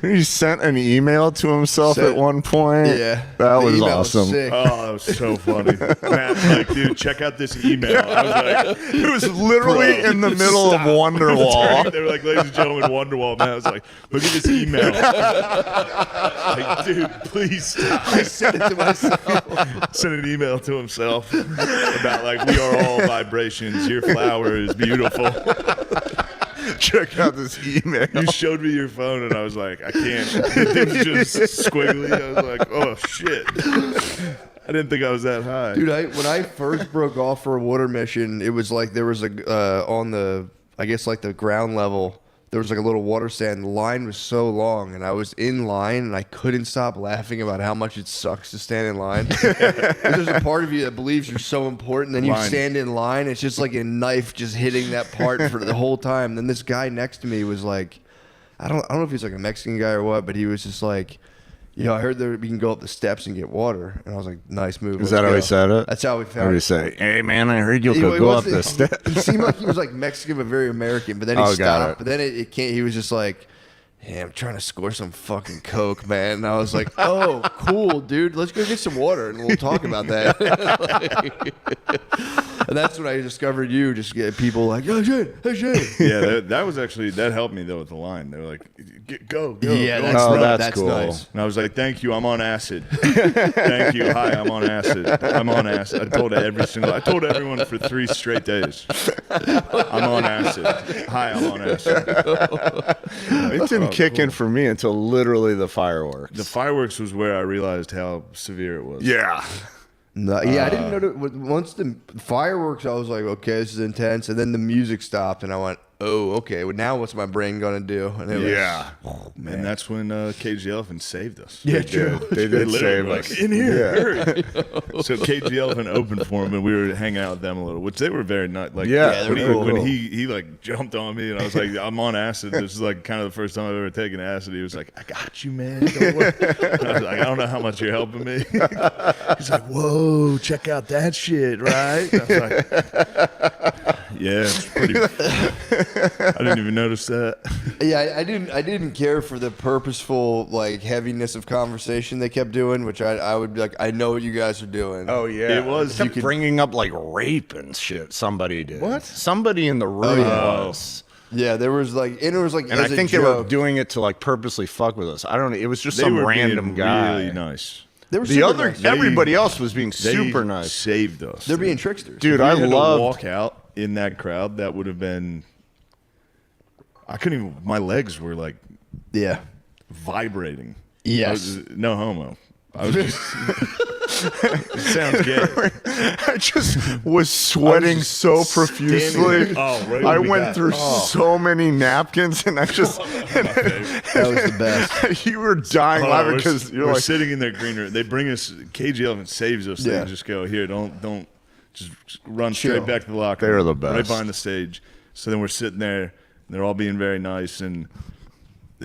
Speaker 4: He sent an email to himself at one point.
Speaker 3: Yeah.
Speaker 4: That
Speaker 3: The
Speaker 4: was
Speaker 3: email
Speaker 4: awesome.
Speaker 3: sick.
Speaker 2: Oh, that was so funny. Matt's like, dude, check out this email. I was like,
Speaker 4: It was literally
Speaker 2: Bro,
Speaker 4: in the middle
Speaker 2: stop.
Speaker 4: of Wonderwall.
Speaker 2: They were like, ladies and gentlemen, Wonderwall. Man, I was like, look at this email. Like, dude, please stop.
Speaker 3: I sent it to myself.
Speaker 2: Sent an email to himself about like, we are all vibrations. Your flower is beautiful.
Speaker 4: Check out this email.
Speaker 2: You showed me your phone, and I was like, I can't. It was just squiggly. I was like, oh shit. I didn't think I was that high.
Speaker 3: Dude, when I first broke off for a water mission, it was like there was on the, I guess like the ground level, there was like a little water stand. The line was so long, and I was in line, and I couldn't stop laughing about how much it sucks to stand in line. There's a part of you that believes you're so important, then you
Speaker 2: Line.
Speaker 3: stand in line. It's just like a knife just hitting that part for the whole time. Then this guy next to me was like, I don't know if he's like a Mexican guy or what, but he was just like, I heard that we can go up the steps and get water. And I was like, nice move.
Speaker 4: Is
Speaker 3: let's
Speaker 4: that how
Speaker 3: go.
Speaker 4: he said it?
Speaker 3: That's how we
Speaker 4: What
Speaker 3: found
Speaker 4: did he
Speaker 3: it.
Speaker 4: say? Hey, man, I heard you
Speaker 3: He
Speaker 4: could go up
Speaker 3: wasn't-
Speaker 4: the steps.
Speaker 3: He seemed like he was like Mexican but very American. But then he
Speaker 4: Oh, got
Speaker 3: stopped.
Speaker 4: it.
Speaker 3: But then it can't. He was just like, "Hey, I'm trying to score some fucking coke, man." And I was like, "Oh, cool, dude. Let's go get some water and we'll talk about that." And that's when I discovered you. Just get people like, "Oh shit, hey shit."
Speaker 2: Yeah, that was actually, that helped me though with the line. They were like, go.
Speaker 3: Yeah,
Speaker 2: go.
Speaker 3: that's,
Speaker 4: Oh,
Speaker 3: nice.
Speaker 4: that's cool.
Speaker 3: Nice.
Speaker 2: And I was like, thank you, I'm on acid. Thank you, hi, I'm on acid. I'm on acid. I told everyone for 3 straight days. I'm on acid. Hi, I'm on acid.
Speaker 4: It didn't kick in for me until literally the fireworks.
Speaker 2: The fireworks was where I realized how severe it was.
Speaker 4: Yeah.
Speaker 3: No, yeah, I didn't know that. Once the fireworks, I was like, "Okay, this is intense." And then the music stopped, and I went, "Oh, okay. Well, now what's my brain gonna do?" And it was,
Speaker 4: Yeah.
Speaker 2: And that's when Cage the Elephant saved us.
Speaker 3: Yeah,
Speaker 4: They
Speaker 3: true.
Speaker 4: did. They did
Speaker 2: literally
Speaker 4: save
Speaker 2: were
Speaker 4: us.
Speaker 2: like, in here,
Speaker 4: Yeah.
Speaker 2: hurry. So Cage the Elephant opened for him, and we were hanging out with them a little, which they were very nice. Like,
Speaker 4: Yeah,
Speaker 2: when,
Speaker 3: they're
Speaker 2: he,
Speaker 3: cool.
Speaker 2: when he like jumped on me, and I was like, I'm on acid. This is like kind of the first time I've ever taken acid. He was like, I got you, man. Don't worry. And I was like, I don't know how much you're helping me. He's like, whoa, check out that shit, right? I was like, yeah, it's pretty. I didn't even notice that.
Speaker 3: Yeah, I didn't care for the purposeful like heaviness of conversation they kept doing, which I would be like, I know what you guys are doing.
Speaker 4: Oh yeah,
Speaker 2: It was-
Speaker 4: They
Speaker 2: you
Speaker 4: kept
Speaker 2: could-
Speaker 4: bringing up like rape and shit. Somebody did.
Speaker 2: What?
Speaker 4: Somebody in the room
Speaker 3: yeah.
Speaker 4: was.
Speaker 3: Yeah, there was like, and it was like,
Speaker 4: And I
Speaker 3: as a
Speaker 4: think they were
Speaker 3: joke.
Speaker 4: doing it to like purposely fuck with us. I don't know. It was just
Speaker 2: They
Speaker 4: some
Speaker 2: were
Speaker 4: random
Speaker 2: being
Speaker 4: guy.
Speaker 2: really nice.
Speaker 3: They were
Speaker 4: The
Speaker 3: super
Speaker 4: other,
Speaker 3: nice.
Speaker 4: everybody else was being
Speaker 2: They
Speaker 4: super nice.
Speaker 2: saved us.
Speaker 3: They're being tricksters.
Speaker 4: Dude,
Speaker 2: If we
Speaker 4: I
Speaker 2: had to
Speaker 4: loved.
Speaker 2: walk out in that crowd. That would have been. I couldn't even. My legs were like
Speaker 3: Yeah.
Speaker 2: vibrating.
Speaker 3: Yes.
Speaker 2: I was, no homo. I was just. It sounds gay.
Speaker 4: I just was sweating so profusely.
Speaker 2: standing- oh, right
Speaker 4: I
Speaker 2: when we
Speaker 4: went
Speaker 2: got-
Speaker 4: through so many napkins, and I just
Speaker 3: That was the best.
Speaker 4: you were dying laughing
Speaker 2: we're,
Speaker 4: because you're
Speaker 2: we're
Speaker 4: like,
Speaker 2: sitting in their green room. They bring us. Cage the Elephant saves us.
Speaker 3: Yeah.
Speaker 2: They just go here. Don't just run
Speaker 3: Chill.
Speaker 2: straight back to the locker.
Speaker 4: They're
Speaker 2: room,
Speaker 4: the
Speaker 2: Right
Speaker 4: best.
Speaker 2: behind the stage. So then we're sitting there. And they're all being very nice and.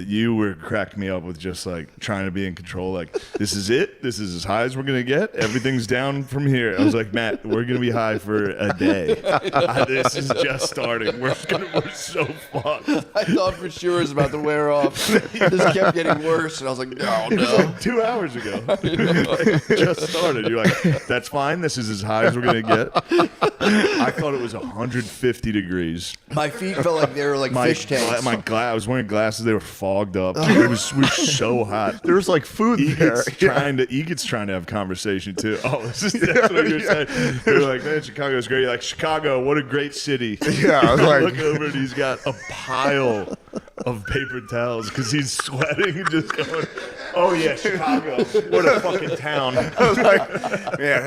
Speaker 2: you were cracking me up with just like trying to be in control. Like, this is it. This is as high as we're gonna get. Everything's down from here. I was like, Matt, we're gonna be high for a day. This is just starting. We're so fucked.
Speaker 3: I thought for sure it was about to wear off. This kept getting worse, and I was like, no,
Speaker 2: It was
Speaker 3: no.
Speaker 2: like 2 hours ago. Like, just started. You're like, that's fine. This is as high as we're gonna get. I thought it was 150 degrees.
Speaker 3: My feet felt like they were like fish tanks.
Speaker 2: I was wearing glasses. They were fogged up. We were so hot.
Speaker 4: There was like food there.
Speaker 2: Eget's trying to have conversation too. Oh, that's what you were saying. They were like, man, Chicago's great. You're like, Chicago, what a great city.
Speaker 4: Yeah, I was
Speaker 2: I
Speaker 4: like,
Speaker 2: look over and he's got a pile of paper towels because he's sweating and just going, oh yeah, Chicago, what a fucking town.
Speaker 4: I was like, man,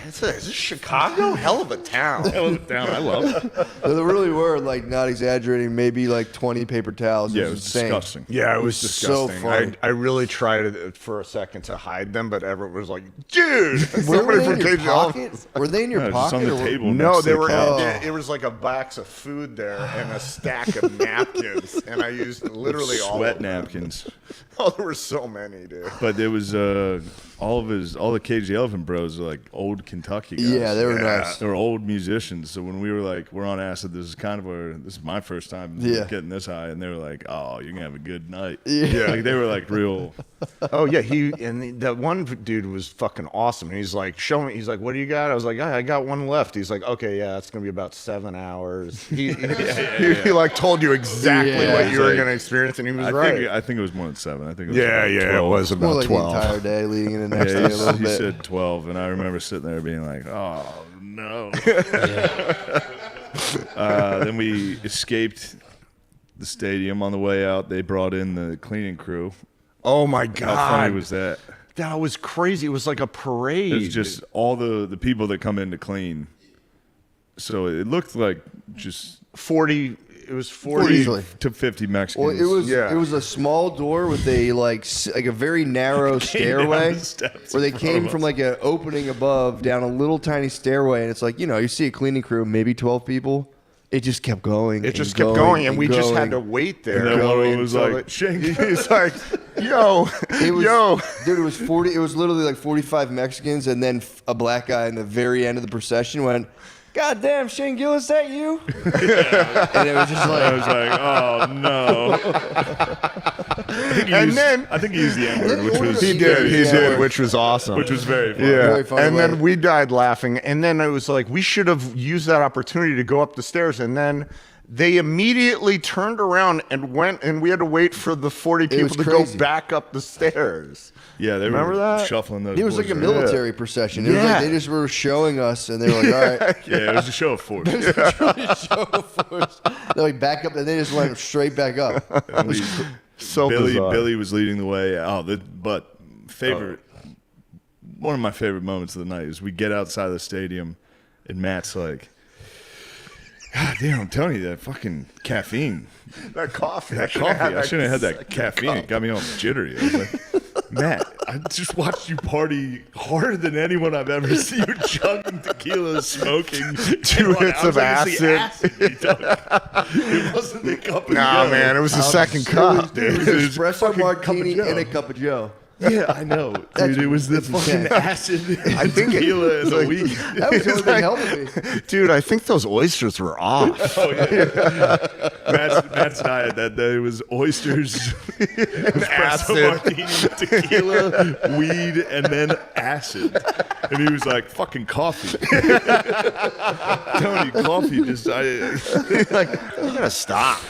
Speaker 4: is this Chicago? Hell of a town.
Speaker 2: Hell of a town. I love it.
Speaker 3: There really were, like, not exaggerating, maybe like 20 paper towels.
Speaker 2: Yeah, it was
Speaker 3: insane.
Speaker 2: disgusting.
Speaker 4: Yeah, it was
Speaker 3: so
Speaker 4: disgusting.
Speaker 3: funny.
Speaker 4: I really tried for a second to hide them, but Everett was like, dude,
Speaker 3: Were
Speaker 4: somebody
Speaker 3: they
Speaker 4: from
Speaker 3: in your
Speaker 4: KGL.
Speaker 3: pocket? Were they in your
Speaker 2: No, it was just
Speaker 3: pocket?
Speaker 2: on the
Speaker 3: or-
Speaker 2: table.
Speaker 4: No,
Speaker 2: next to
Speaker 4: they
Speaker 2: the
Speaker 4: were.
Speaker 2: couch.
Speaker 4: It was like a box of food there and a stack of napkins, and I used literally all
Speaker 2: sweat
Speaker 4: of them.
Speaker 2: napkins.
Speaker 4: Oh, there were so many, dude.
Speaker 2: But there was all the Cage Elephant Bros are like old Kentucky guys.
Speaker 3: Yeah, they were nice.
Speaker 2: They were old musicians. So when we were like, we're on acid, this is my first time getting this high, and they were like, oh, you're gonna have a good night.
Speaker 3: Yeah.
Speaker 2: Like they were like real.
Speaker 4: Oh yeah, that one dude was fucking awesome. And he's like, show me. He's like, what do you got? I was like, I got one left. He's like, okay, yeah, it's gonna be about 7 hours. He like told you exactly
Speaker 3: Yeah.
Speaker 4: what
Speaker 2: He's
Speaker 4: you were
Speaker 2: like-
Speaker 4: gonna experience, and he was
Speaker 2: I
Speaker 4: right.
Speaker 2: think it was more than 7. I think it was
Speaker 4: Yeah,
Speaker 2: about
Speaker 4: yeah,
Speaker 2: 12.
Speaker 4: it was
Speaker 3: More
Speaker 4: about
Speaker 3: like
Speaker 4: 12.
Speaker 3: the entire day leading in the next day
Speaker 2: Yeah,
Speaker 3: a little
Speaker 2: he
Speaker 3: bit.
Speaker 2: said 12, and I remember sitting there being like, oh no. Then we escaped the stadium on the way out. They brought in the cleaning crew.
Speaker 4: Oh my
Speaker 2: How
Speaker 4: god,
Speaker 2: funny was that?
Speaker 4: that was crazy. It was like a parade.
Speaker 2: It was just all the people that come in to clean. So it looked like just
Speaker 4: 40. It was 40.
Speaker 3: Easily.
Speaker 2: to 50 Mexicans.
Speaker 3: Well,
Speaker 4: Yeah.
Speaker 3: it was a small door with a like a very narrow stairway
Speaker 2: down the steps
Speaker 3: where they
Speaker 2: in front
Speaker 3: came
Speaker 2: of
Speaker 3: from
Speaker 2: us.
Speaker 3: like an opening above down a little tiny stairway, and it's like, you see a cleaning crew, maybe 12 people. It just kept going.
Speaker 4: It just kept going, and we just had to wait there.
Speaker 2: And then one of them was
Speaker 4: until
Speaker 2: like,
Speaker 4: it-
Speaker 2: "Shink."
Speaker 4: He's like, yo,
Speaker 3: It was,
Speaker 4: yo.
Speaker 3: dude. It was 40. It was literally like 45 Mexicans, and then a black guy in the very end of the procession went, "God damn, Shane Gill, is that you?" And it was just
Speaker 2: I
Speaker 3: like,
Speaker 2: was like, oh no. I think he used the N word, which was
Speaker 4: He did,
Speaker 3: Yeah.
Speaker 4: which was awesome.
Speaker 2: which was very funny.
Speaker 4: Yeah,
Speaker 3: Very funny
Speaker 4: and
Speaker 3: way.
Speaker 4: then we died laughing, and then it was like we should have used that opportunity to go up the stairs, and then they immediately turned around and went, and we had to wait for the 40 people
Speaker 3: was
Speaker 4: to
Speaker 3: crazy.
Speaker 4: go back up the stairs.
Speaker 2: Yeah, they
Speaker 4: Remember
Speaker 2: were
Speaker 4: that?
Speaker 2: shuffling those.
Speaker 3: it was like a
Speaker 2: boys around.
Speaker 3: military procession. It was like
Speaker 4: Yeah.
Speaker 3: they just were showing us, and they were like, "All right."
Speaker 2: Yeah, it was a show of force.
Speaker 3: Show of force. They're like back up, and they just went straight back up.
Speaker 4: So
Speaker 2: Billy
Speaker 4: bizarre.
Speaker 2: was leading the way. One of my favorite moments of the night is we get outside the stadium, and Matt's like, "God damn, I'm telling you that fucking caffeine,
Speaker 4: That coffee.
Speaker 2: I shouldn't have had that caffeine. It got me all jittery." I was like, "Matt, I just watched you party harder than anyone I've ever seen. You chugging tequila, smoking,
Speaker 4: 2 hits of acid.
Speaker 2: you dog. It wasn't the cup of
Speaker 4: Nah,
Speaker 2: Joe.
Speaker 4: man, it was the second cup,
Speaker 3: It was
Speaker 4: dude.
Speaker 3: espresso
Speaker 2: fucking cup of
Speaker 3: martini
Speaker 2: Joe.
Speaker 3: and a cup of Joe.
Speaker 2: Yeah, I know, dude. It was the
Speaker 3: that's
Speaker 2: fucking
Speaker 3: intense.
Speaker 2: acid.
Speaker 4: I think
Speaker 2: tequila is a week.
Speaker 3: That was the only thing helping me.
Speaker 4: Dude, I think those oysters were off.
Speaker 2: Oh yeah. Matt's diet that day was oysters, espresso martini, tequila, weed, and then acid. And he was like, "Fucking coffee." Tony, coffee just.
Speaker 4: Like, you gotta stop.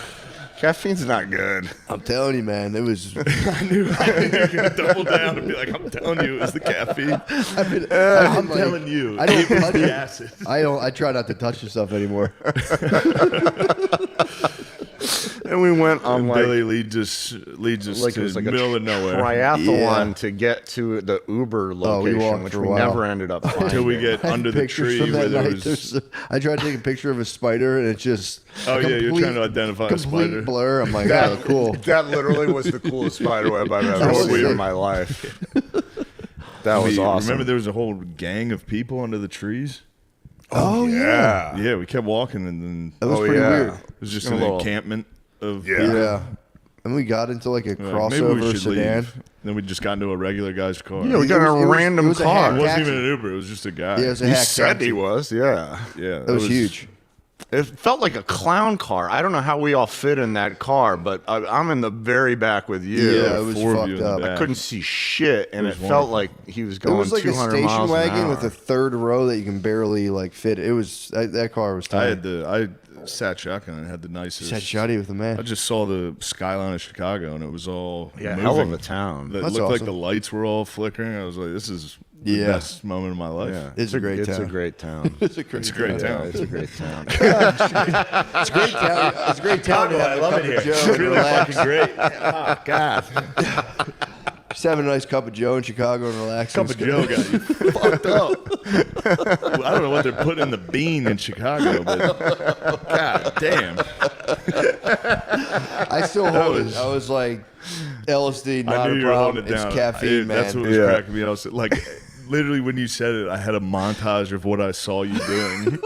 Speaker 4: Caffeine's not good.
Speaker 3: I'm telling you, man, it was.
Speaker 2: I knew you were gonna double down and be like, "I'm telling you, it was the caffeine."
Speaker 3: I'm
Speaker 2: I'm telling you,
Speaker 3: I don't
Speaker 2: it was
Speaker 3: touch
Speaker 2: the
Speaker 3: it.
Speaker 2: acid.
Speaker 3: I try not to touch this stuff anymore.
Speaker 4: And we went on
Speaker 2: And
Speaker 4: like
Speaker 2: Billy leads us
Speaker 4: like
Speaker 2: to
Speaker 4: it was like
Speaker 2: the
Speaker 4: a
Speaker 2: middle of nowhere
Speaker 4: triathlon
Speaker 3: Yeah.
Speaker 4: to get to the Uber
Speaker 3: Oh, we
Speaker 4: location,
Speaker 3: walked
Speaker 4: which
Speaker 3: for a
Speaker 4: we
Speaker 3: while.
Speaker 4: never ended up finding.
Speaker 2: until we get
Speaker 3: I have
Speaker 2: under the
Speaker 3: pictures
Speaker 2: tree
Speaker 3: from
Speaker 2: where
Speaker 3: that
Speaker 2: there
Speaker 3: night.
Speaker 2: was.
Speaker 3: I tried to take a picture of a spider, and it's just.
Speaker 2: Oh,
Speaker 3: a
Speaker 2: yeah, you're
Speaker 3: complete-
Speaker 2: trying to identify a
Speaker 3: complete
Speaker 2: spider.
Speaker 3: blur. I'm like, oh, cool.
Speaker 4: That literally was the coolest spiderweb I've
Speaker 3: That
Speaker 4: ever
Speaker 3: was
Speaker 4: seen
Speaker 3: sick.
Speaker 4: in my life. That was awesome.
Speaker 2: Remember, there was a whole gang of people under the trees.
Speaker 3: Oh yeah,
Speaker 2: Yeah, we kept walking, and then
Speaker 3: that was
Speaker 4: Oh,
Speaker 3: pretty
Speaker 4: yeah.
Speaker 3: weird.
Speaker 2: it was just
Speaker 4: A
Speaker 2: an
Speaker 4: little-
Speaker 2: encampment of
Speaker 4: Yeah.
Speaker 2: people.
Speaker 3: Yeah, And we got into like a
Speaker 2: We're like, maybe we
Speaker 3: crossover
Speaker 2: should
Speaker 3: sedan.
Speaker 2: leave. Then we just got into a regular guy's car.
Speaker 4: Yeah, we
Speaker 2: It
Speaker 4: got
Speaker 3: was-
Speaker 4: a
Speaker 3: it was-
Speaker 4: random
Speaker 3: it was a
Speaker 4: car.
Speaker 3: hack
Speaker 2: wasn't
Speaker 3: taxi.
Speaker 2: even an Uber. It was just a guy.
Speaker 3: Yeah, it was a
Speaker 4: He
Speaker 3: hack
Speaker 4: said
Speaker 3: taxi.
Speaker 4: he was, yeah.
Speaker 2: Yeah,
Speaker 3: It was huge.
Speaker 4: It felt like a clown car. I don't know how we all fit in that car, but I'm in the very back with you.
Speaker 3: Yeah, it was
Speaker 2: four of you
Speaker 3: fucked
Speaker 2: in the
Speaker 3: up.
Speaker 2: back.
Speaker 4: I couldn't see shit, and it
Speaker 2: was
Speaker 4: felt
Speaker 2: wonderful.
Speaker 4: like he was
Speaker 3: It
Speaker 4: going
Speaker 3: was like a
Speaker 4: 200
Speaker 3: station
Speaker 4: miles an
Speaker 3: wagon
Speaker 4: hour.
Speaker 3: with a third row that you can barely like fit. It was that car was
Speaker 2: I
Speaker 3: tight.
Speaker 2: had I sat shotgun and had the nicest.
Speaker 3: Said Shotty with the man.
Speaker 2: I just saw the skyline of Chicago and it was all
Speaker 4: Yeah,
Speaker 2: moving.
Speaker 4: hell of a town.
Speaker 2: It
Speaker 3: That's
Speaker 2: looked like
Speaker 3: awesome.
Speaker 2: the lights were all flickering. I was like, this is the
Speaker 3: Yeah.
Speaker 2: best moment of my life.
Speaker 4: Yeah,
Speaker 3: It's a great
Speaker 4: It's
Speaker 3: town.
Speaker 4: a great town.
Speaker 3: It's a great,
Speaker 2: It's a great
Speaker 4: Yeah,
Speaker 2: town.
Speaker 4: it's a great town.
Speaker 3: It's a great town. It's a great town to have a cup of Joe and relax.
Speaker 2: great. Oh, God.
Speaker 3: Just have a nice cup of Joe in Chicago and relax.
Speaker 2: Cup of Joe got you fucked up. Well, I don't know what they're putting in the bean in Chicago, but God damn.
Speaker 3: I still hold it. I was like, LSD,
Speaker 2: I
Speaker 3: not
Speaker 2: knew
Speaker 3: a
Speaker 2: you were
Speaker 3: problem.
Speaker 2: holding it
Speaker 3: It's
Speaker 2: down.
Speaker 3: caffeine, man.
Speaker 2: That's what was
Speaker 4: Yeah.
Speaker 2: cracking me up. Like, literally, when you said it, I had a montage of what I saw you doing.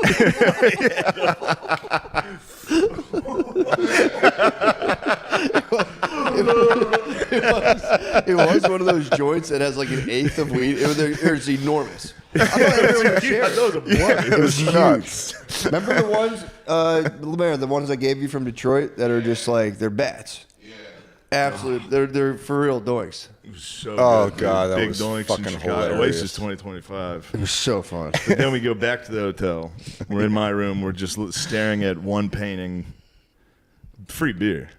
Speaker 3: It was one of those joints that has like an eighth of weed. It was enormous. I thought everyone would share it. It was huge. Remember the ones, Lemaire, the ones I gave you from Detroit that are just like, they're bats. Absolute. They're for real doinks.
Speaker 2: It was so
Speaker 4: Oh,
Speaker 2: good,
Speaker 4: God,
Speaker 2: dude.
Speaker 4: that
Speaker 2: Big
Speaker 4: was
Speaker 2: doinks in
Speaker 4: fucking
Speaker 2: Chicago.
Speaker 4: hilarious.
Speaker 2: Oasis 2025.
Speaker 3: It was so fun.
Speaker 2: But then we go back to the hotel. We're in my room. We're just staring at one painting. Free beer.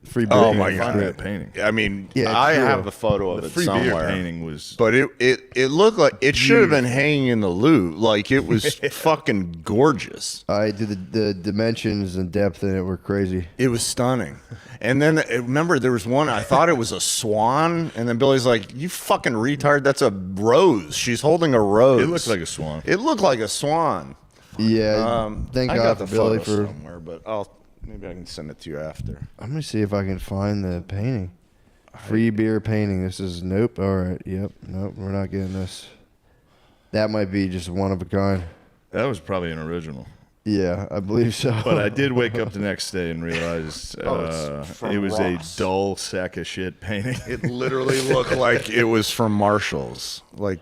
Speaker 3: Free beer.
Speaker 4: Oh, my
Speaker 2: Find
Speaker 4: God.
Speaker 2: that painting.
Speaker 4: I mean,
Speaker 3: Yeah, it's
Speaker 4: I
Speaker 3: true.
Speaker 4: have a photo of
Speaker 2: The
Speaker 4: it
Speaker 2: free beer
Speaker 4: somewhere.
Speaker 2: painting was.
Speaker 4: But it looked like it should have been hanging in the loot. Like it was fucking gorgeous.
Speaker 3: I did the dimensions and depth in it were crazy.
Speaker 4: It was stunning. And then remember there was one I thought it was a swan, and then Billy's like, "You fucking retard! That's a rose. She's holding a rose.
Speaker 2: It looked like a swan.
Speaker 4: It looked like a swan."
Speaker 3: Yeah. Thank
Speaker 4: I
Speaker 3: God
Speaker 4: got
Speaker 3: for
Speaker 4: the
Speaker 3: Billy
Speaker 4: photo
Speaker 3: for.
Speaker 4: somewhere, but maybe I can send it to you after.
Speaker 3: I'm gonna see if I can find the painting. Free beer painting. This is nope. All right. Yep. Nope. We're not getting this. That might be just one of a kind.
Speaker 2: That was probably an original.
Speaker 3: Yeah, I believe so.
Speaker 2: But I did wake up the next day and realize
Speaker 4: it's from
Speaker 2: it was
Speaker 4: Ross.
Speaker 2: a dull sack of shit painting.
Speaker 4: It literally looked like it was from Marshall's. Like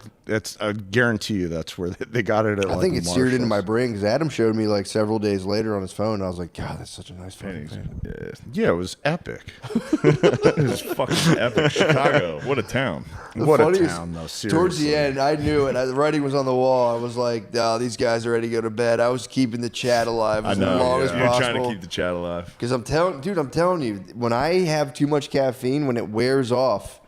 Speaker 4: I guarantee you that's where they got it at.
Speaker 3: I think it seared into my
Speaker 4: Marshall's.
Speaker 3: brain because Adam showed me like several days later on his phone. And I was like, God, that's such a nice fucking
Speaker 2: Paintings.
Speaker 3: painting.
Speaker 2: Yeah,
Speaker 4: Yeah, it was epic.
Speaker 2: it was fucking epic. Chicago, what a town.
Speaker 4: What a
Speaker 3: funniest-
Speaker 4: town, though. Seriously.
Speaker 3: Towards the end, I knew it. The writing was on the wall. I was like, "Oh, these guys are ready to go to bed." I was keeping the chat alive
Speaker 2: I
Speaker 3: as
Speaker 2: know.
Speaker 3: long as
Speaker 2: You're trying to
Speaker 3: possible.
Speaker 2: keep the chat alive.
Speaker 3: Because I'm telling you, when I have too much caffeine, when it wears off,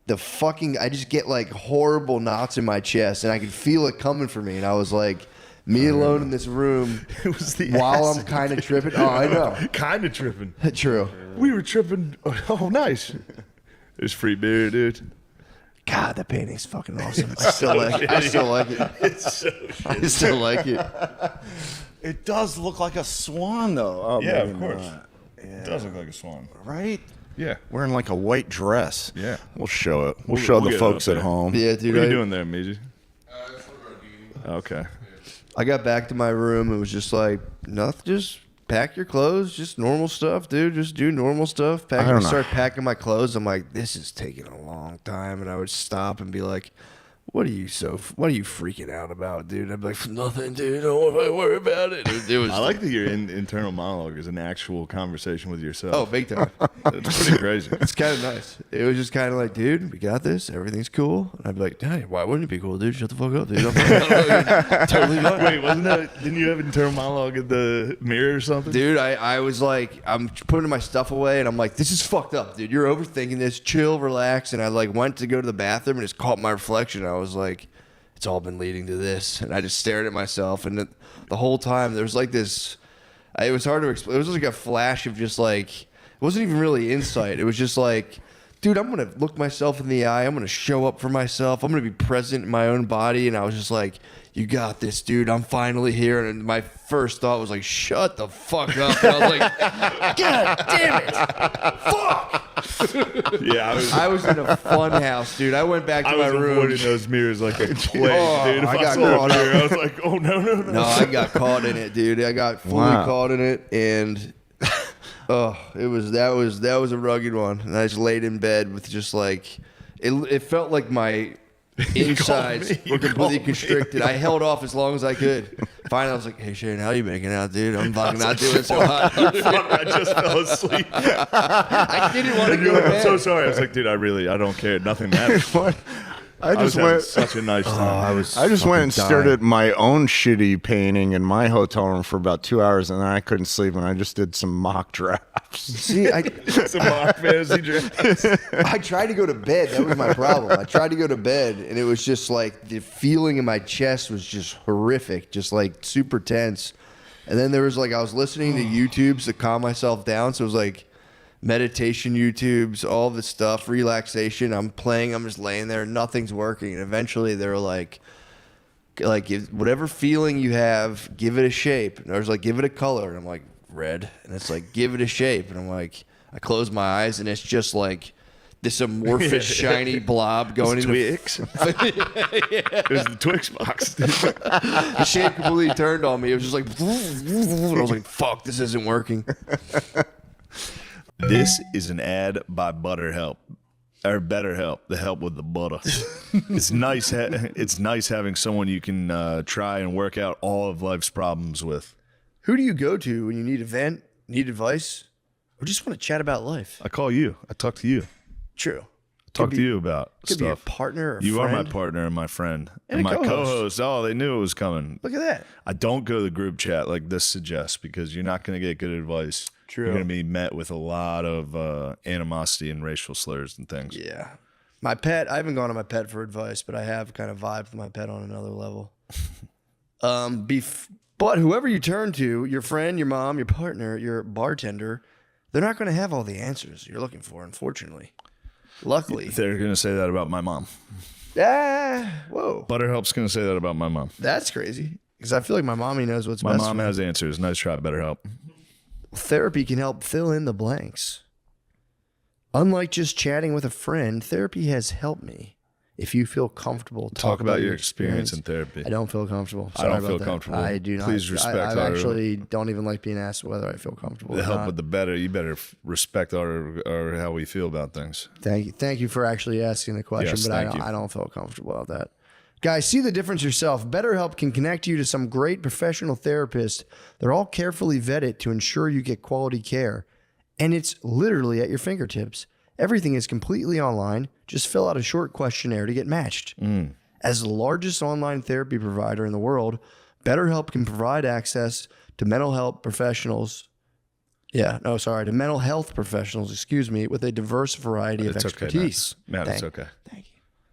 Speaker 3: I just get like horrible knots in my chest, and I can feel it coming for me. And I was like, me alone in this room
Speaker 2: It was the
Speaker 3: while I'm
Speaker 2: acid.
Speaker 3: kind of tripping. Oh, I know.
Speaker 2: Kind of tripping.
Speaker 3: True.
Speaker 2: We were tripping. Oh, nice. There's free beer, dude.
Speaker 3: God, that painting's fucking awesome. I still like it. I still like it.
Speaker 2: It's so
Speaker 3: I still like it.
Speaker 4: It does look like a swan, though. Oh,
Speaker 2: Yeah,
Speaker 4: maybe
Speaker 2: of course.
Speaker 4: not.
Speaker 2: It does look like a swan.
Speaker 4: Right?
Speaker 2: Yeah.
Speaker 4: Wearing like a white dress.
Speaker 2: Yeah.
Speaker 4: We'll show it. We'll show
Speaker 2: we'll
Speaker 4: the
Speaker 2: get it
Speaker 4: folks
Speaker 2: up
Speaker 4: at
Speaker 2: there.
Speaker 4: home.
Speaker 3: Yeah,
Speaker 2: What
Speaker 3: dude.
Speaker 2: are you doing there, Miji?
Speaker 1: It's over a beating.
Speaker 2: Okay.
Speaker 3: I got back to my room and was just like, nothing, just pack your clothes, just normal stuff, dude. Just do normal stuff.
Speaker 4: I don't know.
Speaker 3: Start packing my clothes. I'm like, this is taking a long time. And I would stop and be like, what are you freaking out about, dude? I'd be like, nothing, dude. Don't worry about it. It was
Speaker 2: I like that your internal monologue is an actual conversation with yourself.
Speaker 3: Oh, big time.
Speaker 2: It's pretty crazy.
Speaker 3: It's kind of nice. It was just kind of like, dude, we got this. Everything's cool. And I'd be like, hey, why wouldn't it be cool, dude? Shut the fuck up, dude. I'm totally fine.
Speaker 2: Wait, wasn't that? Didn't you have an internal monologue in the mirror or something?
Speaker 3: Dude, I was like, I'm putting my stuff away, and I'm like, this is fucked up, dude. You're overthinking this. Chill, relax. And I like went to go to the bathroom and just caught my reflection. I was like, it's all been leading to this. And I just stared at myself, and the whole time there was like this. It was hard to explain. It was like a flash of just like, it wasn't even really insight. It was just like, dude, I'm gonna look myself in the eye. I'm gonna show up for myself. I'm gonna be present in my own body. And I was just like, you got this, dude. I'm finally here. And my first thought was like, shut the fuck up. And I was like, God damn it. Fuck.
Speaker 2: Yeah,
Speaker 3: I was in a fun house, dude. I went back to
Speaker 2: I
Speaker 3: my
Speaker 2: was
Speaker 3: room.
Speaker 2: avoiding those mirrors like a plague,
Speaker 3: Oh,
Speaker 2: dude. If
Speaker 3: I
Speaker 2: I,
Speaker 3: got
Speaker 2: saw a
Speaker 3: caught
Speaker 2: mirror,
Speaker 3: up.
Speaker 2: I was like, oh no.
Speaker 3: No, I got caught in it, dude. I got fully
Speaker 4: Wow.
Speaker 3: caught in it. And Oh, that was a rugged one, and I just laid in bed with just like it felt like my insides were completely constricted. I held off as long as I could. Finally, I was like, "Hey, Shane, how you making out, dude? I'm fucking not doing so hot."
Speaker 2: I just fell asleep.
Speaker 3: I didn't want to go to
Speaker 2: I'm
Speaker 3: bed.
Speaker 2: so sorry. I was like, dude, I don't care. Nothing matters.
Speaker 4: I
Speaker 2: was
Speaker 4: just
Speaker 2: having
Speaker 4: went.
Speaker 2: such a nice time.
Speaker 4: I just went and stared at my own shitty painting in my hotel room for about 2 hours, and then I couldn't sleep, and I just did some mock drafts.
Speaker 3: See,
Speaker 2: Some mock fantasy drafts.
Speaker 3: I tried to go to bed. That was my problem. I tried to go to bed, and it was just like the feeling in my chest was just horrific, just like super tense. And then there was like I was listening to YouTubes to calm myself down. So it was like meditation YouTubes, all this stuff, relaxation. I'm just laying there, nothing's working. And eventually they're like whatever feeling you have, give it a shape. And I was like, give it a color. And I'm like, red. And it's like, give it a shape. And I'm like, I close my eyes and it's just like this amorphous, shiny blob going into
Speaker 2: Twix. It was the Twix box.
Speaker 3: the shape completely turned on me. It was just like, and I was like, fuck, this isn't working.
Speaker 2: This is an ad by ButterHelp. Or BetterHelp, the help with the butter. It's nice. It's nice having someone you can try and work out all of life's problems with.
Speaker 3: Who do you go to when you need a vent, need advice, or just want to chat about life?
Speaker 2: I call you. I talk to you.
Speaker 3: True.
Speaker 2: Talk to you about
Speaker 3: Could be a
Speaker 2: stuff.
Speaker 3: partner or a
Speaker 2: You are my
Speaker 3: friend.
Speaker 2: partner and my friend.
Speaker 3: And a
Speaker 2: my
Speaker 3: co-host.
Speaker 2: co-host. Oh, they knew it was coming.
Speaker 3: Look at that.
Speaker 2: I don't go to the group chat like this suggests because you're not going to get good advice.
Speaker 3: True.
Speaker 2: You're going to be met with a lot of animosity and racial slurs and things.
Speaker 3: Yeah. My pet, I haven't gone to my pet for advice, but I have kind of vibed with my pet on another level. But whoever you turn to, your friend, your mom, your partner, your bartender, they're not going to have all the answers you're looking for, unfortunately. Luckily.
Speaker 2: They're going to say that about my mom.
Speaker 3: Whoa.
Speaker 2: ButterHelp's going to say that about my mom.
Speaker 3: That's crazy. Because I feel like my mommy knows what's
Speaker 2: My
Speaker 3: best.
Speaker 2: mom
Speaker 3: for me.
Speaker 2: has answers. Nice try, BetterHelp.
Speaker 3: Therapy can help fill in the blanks. Unlike just chatting with a friend, therapy has helped me. If you feel comfortable,
Speaker 2: Talk about your experience in therapy.
Speaker 3: I don't feel comfortable.
Speaker 2: I don't
Speaker 3: Sorry
Speaker 2: feel
Speaker 3: about that.
Speaker 2: comfortable.
Speaker 3: I do not.
Speaker 2: Please respect
Speaker 3: I
Speaker 2: our-
Speaker 3: actually don't even like being asked whether I feel comfortable.
Speaker 2: The
Speaker 3: or
Speaker 2: help
Speaker 3: not.
Speaker 2: with the better. You better respect our how we feel about things.
Speaker 3: Thank you for actually asking the question,
Speaker 2: Yes,
Speaker 3: but
Speaker 2: thank you.
Speaker 3: I don't feel comfortable about that. Guys, see the difference yourself. BetterHelp can connect you to some great professional therapists. They're all carefully vetted to ensure you get quality care, and it's literally at your fingertips. Everything is completely online. Just fill out a short questionnaire to get matched. As the largest online therapy provider in the world, BetterHelp can provide access to mental health professionals. To mental health professionals, with a diverse variety of
Speaker 2: It's
Speaker 3: expertise.
Speaker 2: okay, Matt. It's okay.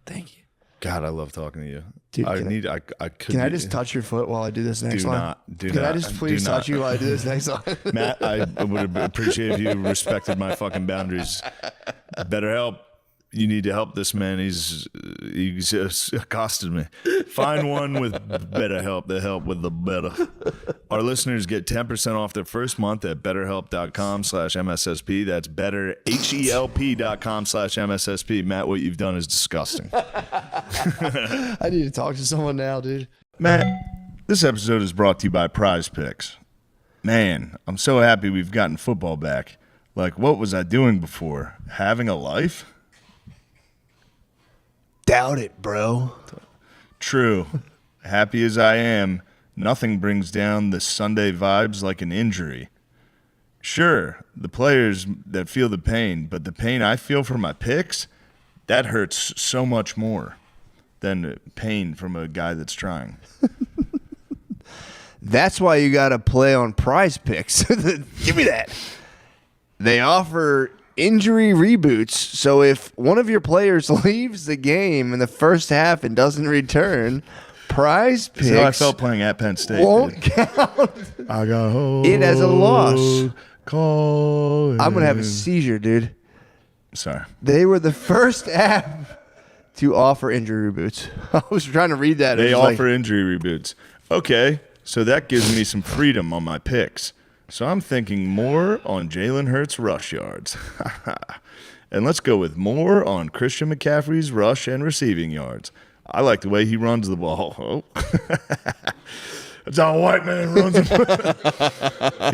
Speaker 3: Thank you.
Speaker 2: God, I love talking to you.
Speaker 3: Dude,
Speaker 2: I could.
Speaker 3: Can I just touch your foot while I do this next
Speaker 2: Do
Speaker 3: line?
Speaker 2: not. Do
Speaker 3: Can I
Speaker 2: not.
Speaker 3: just
Speaker 2: Do
Speaker 3: please touch
Speaker 2: not.
Speaker 3: you while I do this next line?
Speaker 2: Matt, I would appreciate if you respected my fucking boundaries. BetterHelp. You need to help this man. He's accosted me. Find one with BetterHelp to help with the better. Our listeners get 10% off their first month at betterhelp.com/MSSP. That's betterhelp.com/MSSP. Matt, what you've done is disgusting.
Speaker 3: I need to talk to someone now, dude.
Speaker 2: Matt, this episode is brought to you by Prize Picks. Man, I'm so happy we've gotten football back. Like, what was I doing before? Having a life?
Speaker 3: Doubt it, bro.
Speaker 2: True. Happy as I am, nothing brings down the Sunday vibes like an injury. Sure, the players that feel the pain, but the pain I feel from my picks, that hurts so much more than pain from a guy that's trying.
Speaker 3: That's why you got to play on Prize Picks. Give me that. They offer injury reboots, so if one of your players leaves the game in the first half and doesn't return, Prize Picks
Speaker 2: So I felt playing at Penn State.
Speaker 3: won't
Speaker 2: dude.
Speaker 3: count
Speaker 2: I got
Speaker 3: it as a loss.
Speaker 2: Call.
Speaker 3: I'm gonna have a seizure, dude.
Speaker 2: Sorry.
Speaker 3: They were the first app to offer injury reboots. I was trying to read that. It
Speaker 2: They
Speaker 3: was like-
Speaker 2: offer injury reboots. Okay, so that gives me some freedom on my picks. So I'm thinking more on Jalen Hurts' rush yards. And let's go with more on Christian McCaffrey's rush and receiving yards. I like the way he runs the ball. Oh. That's how a white man runs it.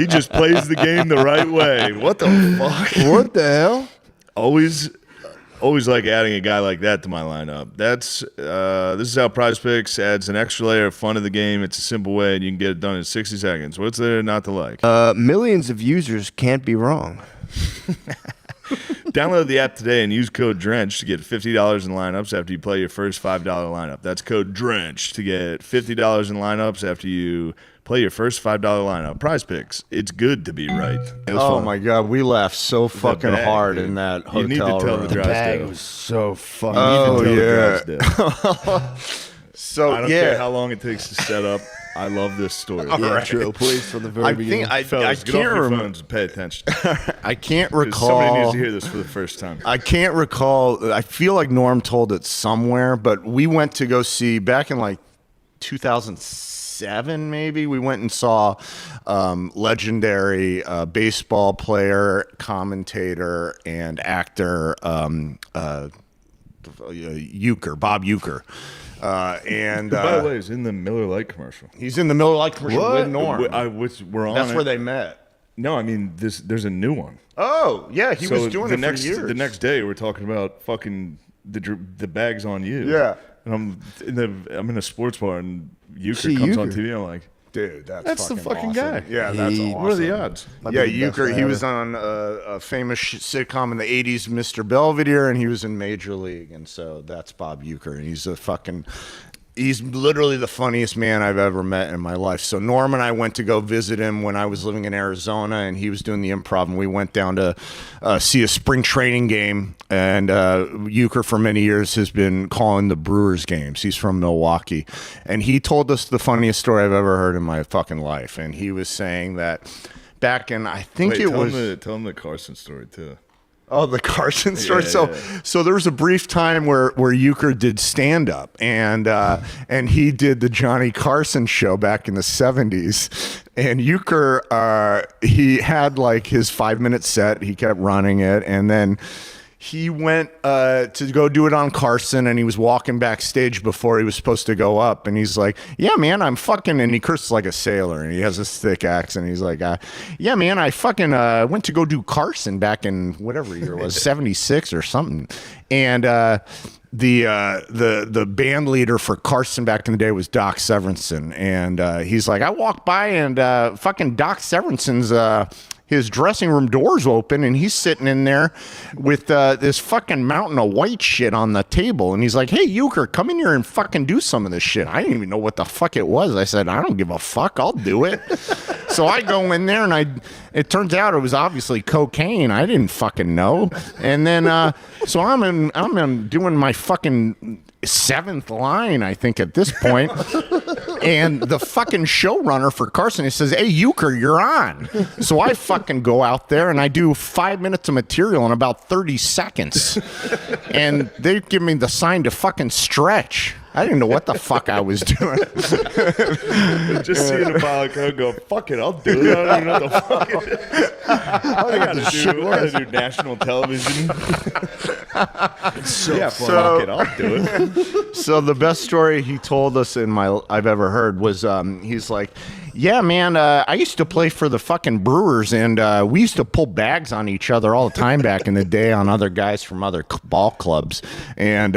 Speaker 2: He just plays the game the right way. What the fuck?
Speaker 3: What the hell?
Speaker 2: Always like adding a guy like that to my lineup. That's this is how Prize Picks adds an extra layer of fun to the game. It's a simple way, and you can get it done in 60 seconds. What's there not to like?
Speaker 3: Millions of users can't be wrong.
Speaker 2: Download the app today and use code DRENCH to get $50 in lineups after you play your first $5 lineup. That's code DRENCH to get $50 in lineups after you play your first $5 lineup. Prize Picks. It's good to be right.
Speaker 4: Oh my God, we laughed so fucking
Speaker 2: bag,
Speaker 4: hard
Speaker 2: dude.
Speaker 4: in that hotel
Speaker 2: You need to tell
Speaker 4: room.
Speaker 2: the
Speaker 3: Bag
Speaker 2: Drysdale.
Speaker 3: was so funny.
Speaker 4: Oh,
Speaker 2: You need to
Speaker 4: yeah.
Speaker 2: tell the Drysdale.
Speaker 4: So
Speaker 2: I don't care how long it takes to set up. I love this story.
Speaker 3: Yeah, true. Please, from the very
Speaker 4: I
Speaker 3: beginning.
Speaker 4: think I
Speaker 2: Fellas, get
Speaker 4: can't
Speaker 2: off your
Speaker 4: remember.
Speaker 2: phones and pay attention.
Speaker 4: I can't
Speaker 2: 'Cause somebody needs
Speaker 4: recall.
Speaker 2: to hear this for the first time.
Speaker 4: I can't recall. I feel like Norm told it somewhere, but we went to go see back in like 2007, maybe. We went and saw legendary baseball player, commentator, and actor Euchre, Bob Euchre. And
Speaker 2: By the way, he's in the Miller Lite commercial.
Speaker 4: he's in the Miller Lite commercial
Speaker 3: What?
Speaker 4: with Norm.
Speaker 2: We're on
Speaker 4: That's
Speaker 2: it.
Speaker 4: where they met.
Speaker 2: No, I mean there's a new one.
Speaker 4: Oh yeah, he was doing
Speaker 2: the
Speaker 4: it
Speaker 2: next
Speaker 4: for years.
Speaker 2: the next day we're talking about fucking the bags on you.
Speaker 4: Yeah.
Speaker 2: And I'm in a sports bar and Euchre
Speaker 3: See
Speaker 2: comes on
Speaker 3: Euchre.
Speaker 2: TV. I'm like,
Speaker 4: Dude,
Speaker 2: that's the fucking
Speaker 4: awesome.
Speaker 2: guy.
Speaker 4: Yeah, that's
Speaker 3: He-
Speaker 4: awesome.
Speaker 2: what are the odds?
Speaker 3: Might
Speaker 4: Yeah,
Speaker 3: be the best
Speaker 4: Euchre.
Speaker 3: guy
Speaker 4: He
Speaker 3: ever.
Speaker 4: was on a famous sitcom in the '80s, Mr. Belvedere, and he was in Major League, and so that's Bob Euchre. And he's literally the funniest man I've ever met in my life. So Norm and I went to go visit him when I was living in Arizona, and he was doing the Improv, and we went down to see a spring training game. And Euchre for many years has been calling the Brewers games. He's from Milwaukee, and he told us the funniest story I've ever heard in my fucking life. And he was saying that back in, I think
Speaker 2: Wait,
Speaker 4: it was
Speaker 2: tell him the Carson story too.
Speaker 4: Oh, the Carson story.
Speaker 2: Yeah,
Speaker 4: So there was a brief time where Euchre did stand up, and he did the Johnny Carson show back in the '70s. And Euchre, he had like his 5-minute set. He kept running it, and then he went to go do it on Carson, and he was walking backstage before he was supposed to go up, and he's like, yeah, man, I'm fucking, and he curses like a sailor, and he has this thick accent. He's like, yeah, man, I fucking went to go do Carson back in whatever year it was, 76 or something. And the band leader for Carson back in the day was Doc Severinsen, and he's like, I walked by and fucking Doc Severinsen's his dressing room door's open, and he's sitting in there with this fucking mountain of white shit on the table. And he's like, hey, Euchre, come in here and fucking do some of this shit. I didn't even know what the fuck it was. I said, I don't give a fuck. I'll do it. So I go in there, and it turns out it was obviously cocaine. I didn't fucking know. And then, so I'm doing my fucking 7th line, I think, at this point. And the fucking showrunner for Carson, he says, hey, Euchre, you're on. So I fucking go out there and I do 5 minutes of material in about 30 seconds. And they give me the sign to fucking stretch. I didn't know what the fuck I was doing.
Speaker 2: Just seeing a pile of coke, go, fuck it, I'll do it. I don't even know what the fuck it is. I gotta do national television. Fuck it, I'll do it.
Speaker 4: So the best story he told us I've ever heard was he's like, yeah, man, I used to play for the fucking Brewers, and we used to pull bags on each other all the time back in the day on other guys from other ball clubs. And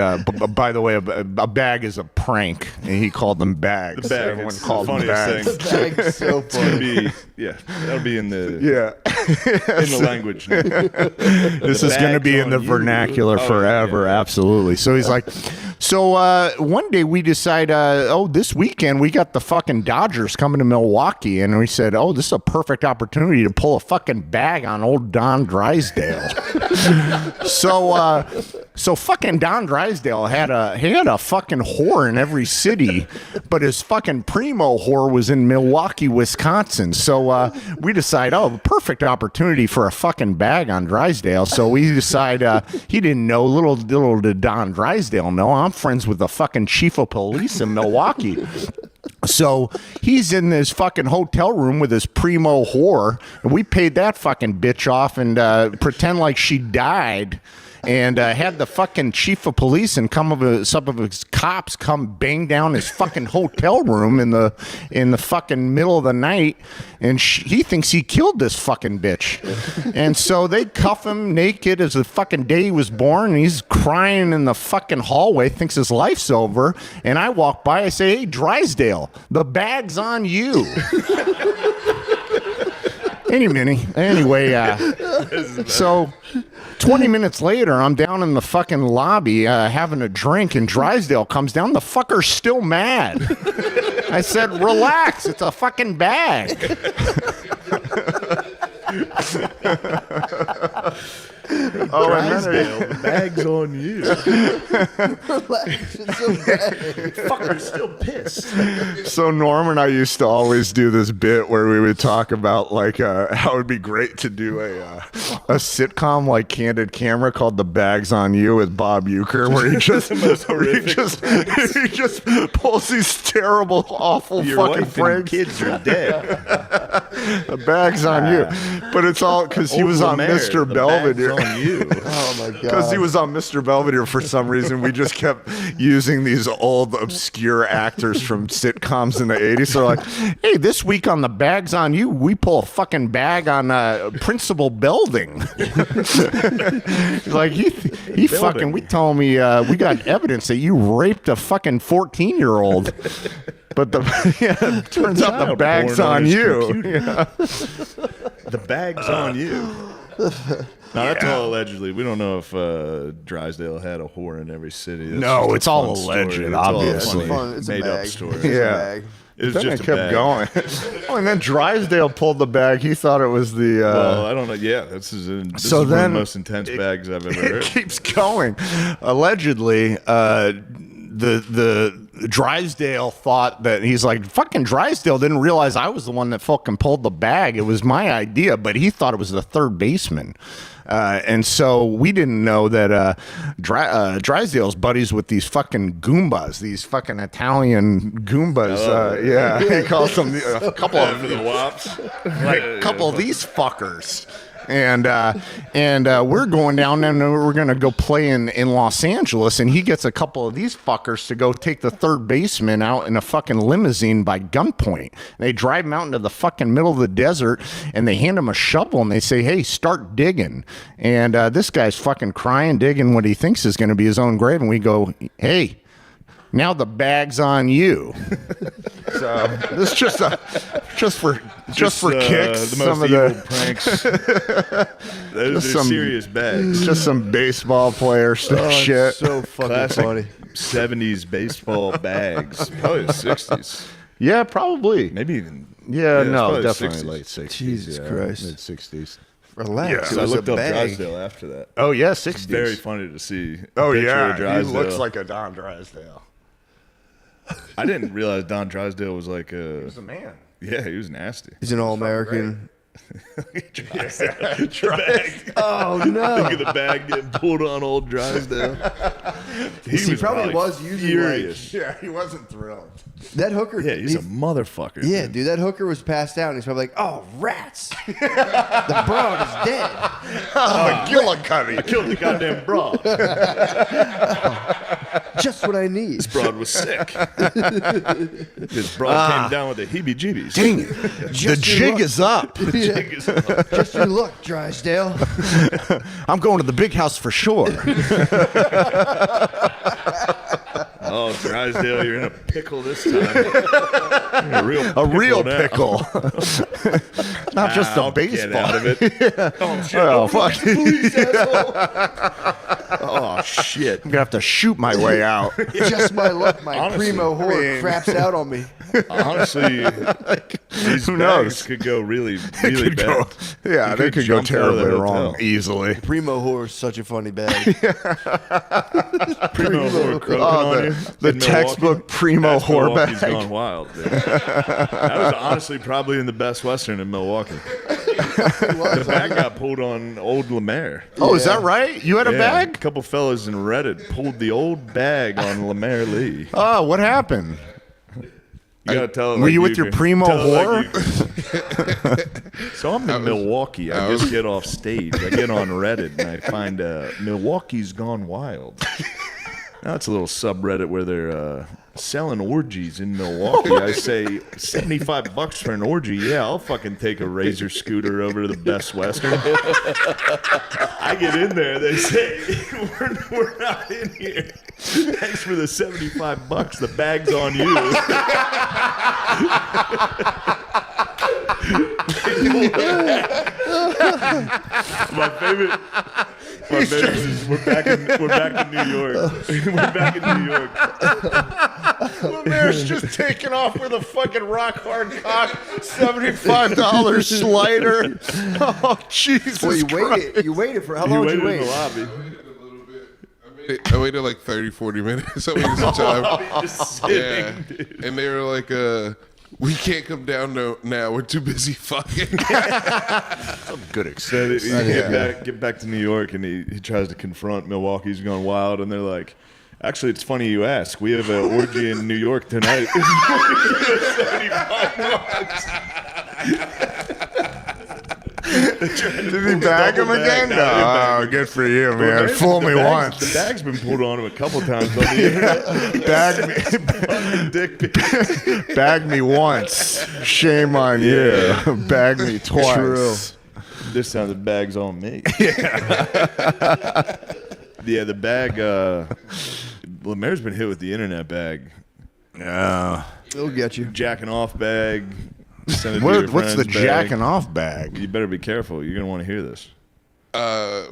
Speaker 4: by the way, a bag is a prank, and he called them bags.
Speaker 2: Bag,
Speaker 4: Everyone
Speaker 2: it's
Speaker 4: called
Speaker 2: the
Speaker 4: them
Speaker 2: funniest
Speaker 4: bags.
Speaker 2: thing.
Speaker 3: Bag's so
Speaker 2: It's gonna
Speaker 3: funny.
Speaker 2: that'll be in the
Speaker 4: Yeah.
Speaker 2: in the language. Now.
Speaker 4: This is going to be in the
Speaker 2: bag's on you.
Speaker 4: vernacular
Speaker 2: Oh,
Speaker 4: forever.
Speaker 2: yeah.
Speaker 4: Absolutely. So he's like, so one day we decide, this weekend we got the fucking Dodgers coming to Milwaukee. And we said, this is a perfect opportunity to pull a fucking bag on old Don Drysdale. So fucking Don Drysdale had a fucking whore in every city, but his fucking primo whore was in Milwaukee, Wisconsin. So we decide, perfect opportunity for a fucking bag on Drysdale. So we decide he didn't know. Little did Don Drysdale know, I'm friends with the fucking chief of police in Milwaukee. So he's in this fucking hotel room with his primo whore, and we paid that fucking bitch off and pretend like she died, and had the fucking chief of police and some of his cops come bang down his fucking hotel room in the fucking middle of the night, and he thinks he killed this fucking bitch, and so they cuff him naked as the fucking day he was born, and he's crying in the fucking hallway, thinks his life's over, and I walk by, I say, "Hey, Drysdale, the bag's on you." Anyway, so 20 minutes later, I'm down in the fucking lobby having a drink, and Drysdale comes down. The fucker's still mad. I said, "Relax, it's a fucking bag."
Speaker 2: Oh, Drysdale, the bag's on you.
Speaker 3: Relax, it's so bad.
Speaker 2: Fucker's still pissed.
Speaker 4: So Norm and I used to always do this bit where we would talk about like how it would be great to do a sitcom like Candid Camera called "The Bag's on You" with Bob Uecker, where he just pulls these terrible, awful
Speaker 2: Your
Speaker 4: fucking
Speaker 2: wife and
Speaker 4: pranks.
Speaker 2: kids are dead.
Speaker 4: The bag's on you, but it's all because he was on
Speaker 2: Lemaire,
Speaker 4: Mr.
Speaker 2: the
Speaker 4: Belvedere.
Speaker 2: bag's on you.
Speaker 3: Oh my god.
Speaker 4: Because he was on Mr. Belvedere for some reason, we just kept using these old obscure actors from sitcoms in the 80s. So like, hey, this week on The Bag's on You, we pull a fucking bag on Principal Belding. Like he fucking, we told me we got evidence that you raped a fucking 14-year-old. But turns out the bag's on you. Yeah.
Speaker 2: The bag's on you. Now, that's all allegedly. We don't know if Drysdale had a whore in every city. That's
Speaker 4: No,
Speaker 2: just a
Speaker 4: it's all
Speaker 2: fun
Speaker 4: alleged,
Speaker 2: story.
Speaker 4: obviously.
Speaker 2: It's all a
Speaker 3: It's a
Speaker 2: made up
Speaker 3: bag.
Speaker 2: story.
Speaker 3: It's a
Speaker 4: Yeah.
Speaker 3: bag.
Speaker 2: It was
Speaker 4: Then
Speaker 2: just
Speaker 4: it
Speaker 2: a
Speaker 4: kept
Speaker 2: bag.
Speaker 4: going. Oh, and then Drysdale pulled the bag. He thought it was the.
Speaker 2: Well, I don't know. Yeah, this is one of the most intense bags I've ever
Speaker 4: It
Speaker 2: heard.
Speaker 4: keeps going. Allegedly, the Drysdale thought that he's like, fucking Drysdale didn't realize I was the one that fucking pulled the bag. It was my idea, but he thought it was the third baseman. And so we didn't know that Drysdale's buddies with these fucking Goombas, these fucking Italian Goombas. Yeah, he calls them a couple of
Speaker 2: the wops.
Speaker 4: like a couple of these fuckers. And we're going down and we're going to go play in Los Angeles, and he gets a couple of these fuckers to go take the third baseman out in a fucking limousine by gunpoint. They drive him out into the fucking middle of the desert, and they hand him a shovel, and they say, "Hey, start digging." And this guy's fucking crying, digging what he thinks is going to be his own grave, and we go, "Hey, now the bag's on you." So this is just for kicks.
Speaker 2: The most
Speaker 4: some of
Speaker 2: evil
Speaker 4: the
Speaker 2: pranks. Those are
Speaker 4: some-
Speaker 2: serious bags.
Speaker 4: just some baseball player shit.
Speaker 3: So fucking
Speaker 2: Classic
Speaker 3: funny.
Speaker 2: 70s baseball bags. Probably the 60s.
Speaker 4: Yeah, probably.
Speaker 2: Maybe even.
Speaker 4: Yeah,
Speaker 2: it's
Speaker 4: no,
Speaker 2: probably the
Speaker 4: definitely
Speaker 2: 60s.
Speaker 4: late 60s.
Speaker 3: Jesus Christ.
Speaker 4: Mid 60s.
Speaker 3: Relax.
Speaker 2: So
Speaker 3: It
Speaker 2: I
Speaker 3: was a
Speaker 2: looked up
Speaker 3: bag.
Speaker 2: Drysdale after that.
Speaker 4: Oh yeah,
Speaker 2: It's
Speaker 4: 60s.
Speaker 2: very funny to see. a
Speaker 4: Oh
Speaker 2: picture
Speaker 4: yeah,
Speaker 2: of
Speaker 4: he
Speaker 2: Drysdale.
Speaker 4: looks like a Don Drysdale.
Speaker 2: I didn't realize Don Drysdale was like a.
Speaker 4: He's a man.
Speaker 2: Yeah, he was nasty.
Speaker 3: He's an all-American.
Speaker 2: Bag.
Speaker 3: Oh no.
Speaker 2: Look at the bag getting pulled on old Drysdale.
Speaker 3: He probably was using,
Speaker 2: furious.
Speaker 4: Yeah, he wasn't thrilled.
Speaker 3: That hooker.
Speaker 2: Yeah, he's a motherfucker.
Speaker 3: Yeah,
Speaker 2: man.
Speaker 3: dude, that hooker was passed out, and he's probably like, "Oh, rats! The broad is dead."
Speaker 4: McGillicuddy.
Speaker 2: Killed the goddamn broad.
Speaker 3: Just what I need.
Speaker 2: Broad was sick. His broad came down with the heebie-jeebies.
Speaker 4: Dang it. The
Speaker 3: Just
Speaker 4: jig
Speaker 3: look.
Speaker 4: is up.
Speaker 3: Just your luck, Drysdale.
Speaker 4: I'm going to the big house for sure.
Speaker 2: Oh, Drysdale, you're in a pickle this time. You're
Speaker 4: A real
Speaker 2: now.
Speaker 4: pickle. Not just a
Speaker 2: I'll get
Speaker 4: baseball.
Speaker 2: out of it. Oh, shit.
Speaker 4: Oh, fuck.
Speaker 2: Oh, shit.
Speaker 4: I'm going to have to shoot my way out.
Speaker 3: Just my luck, my
Speaker 2: Honestly,
Speaker 3: primo whore
Speaker 4: I mean-
Speaker 3: craps out on me.
Speaker 2: Honestly, these
Speaker 4: Who
Speaker 2: bags
Speaker 4: knows?
Speaker 2: could go really,
Speaker 4: They
Speaker 2: really
Speaker 4: could
Speaker 2: bad.
Speaker 4: go, yeah,
Speaker 2: You
Speaker 4: they
Speaker 2: could
Speaker 4: could go
Speaker 2: jump out of the
Speaker 4: terribly
Speaker 2: hotel.
Speaker 4: wrong easily.
Speaker 3: Primo whore is such a funny bag.
Speaker 2: Primo whore croaking
Speaker 4: Oh,
Speaker 2: on you.
Speaker 4: the
Speaker 2: in
Speaker 4: textbook
Speaker 2: Milwaukee.
Speaker 4: primo
Speaker 2: That's
Speaker 4: whore
Speaker 2: Milwaukee's
Speaker 4: bag.
Speaker 2: gone wild, dude. That was honestly probably in the Best Western in Milwaukee. The bag got pulled on old Lemaire.
Speaker 4: Oh, is that right? You had a
Speaker 2: Yeah,
Speaker 4: bag?
Speaker 2: A couple fellas in Reddit pulled the old bag on Lemaire Lee.
Speaker 4: Oh, what happened?
Speaker 2: You gotta tell it
Speaker 4: Were
Speaker 2: like
Speaker 4: you with your
Speaker 2: do.
Speaker 4: primo
Speaker 2: Tell it
Speaker 4: whore?
Speaker 2: like you- So I'm in Milwaukee. I just get off stage. I get on Reddit and I find Milwaukee's Gone Wild. Now it's a little subreddit where they're selling orgies in Milwaukee. I say $75 for an orgy. Yeah, I'll fucking take a Razor scooter over to the Best Western. I get in there. They say we're not in here. Thanks for the $75. The bag's on you. My favorite is we're back in New York. We're back in New York.
Speaker 4: Lemaire's just taking off with a fucking rock hard cock, $75 slider. Oh Jesus
Speaker 3: Well, you
Speaker 4: Christ.
Speaker 3: waited for how
Speaker 2: You
Speaker 3: long did
Speaker 2: waited
Speaker 3: you
Speaker 2: in the
Speaker 3: wait?
Speaker 2: lobby.
Speaker 1: A little bit. I waited like 30, 40 minutes. I waited some time.
Speaker 2: Just sitting,
Speaker 1: Yeah.
Speaker 2: dude.
Speaker 1: And they were like, we can't come down now. We're too busy fucking.
Speaker 4: Good
Speaker 2: So
Speaker 4: excuse.
Speaker 2: get back to New York, and he tries to confront Milwaukee's Gone Wild, and they're like, actually, it's funny you ask. We have an orgy in New York tonight.
Speaker 4: Did he bag him again?
Speaker 2: No,
Speaker 4: No, good for you, man. Fool me
Speaker 2: The
Speaker 4: once.
Speaker 2: bag's been pulled on him a couple times on the internet. Dick pics.
Speaker 4: Bag me once. Shame on you. Bag me twice.
Speaker 3: True.
Speaker 2: This time the bag's on me. Yeah, the bag. Lemaire's been hit with the internet bag.
Speaker 4: Yeah.
Speaker 3: It'll get you.
Speaker 2: Jacking off bag. Send it to your
Speaker 4: What's the
Speaker 2: friend's bag.
Speaker 4: jacking off bag?
Speaker 2: You better be careful. You're gonna want to hear this.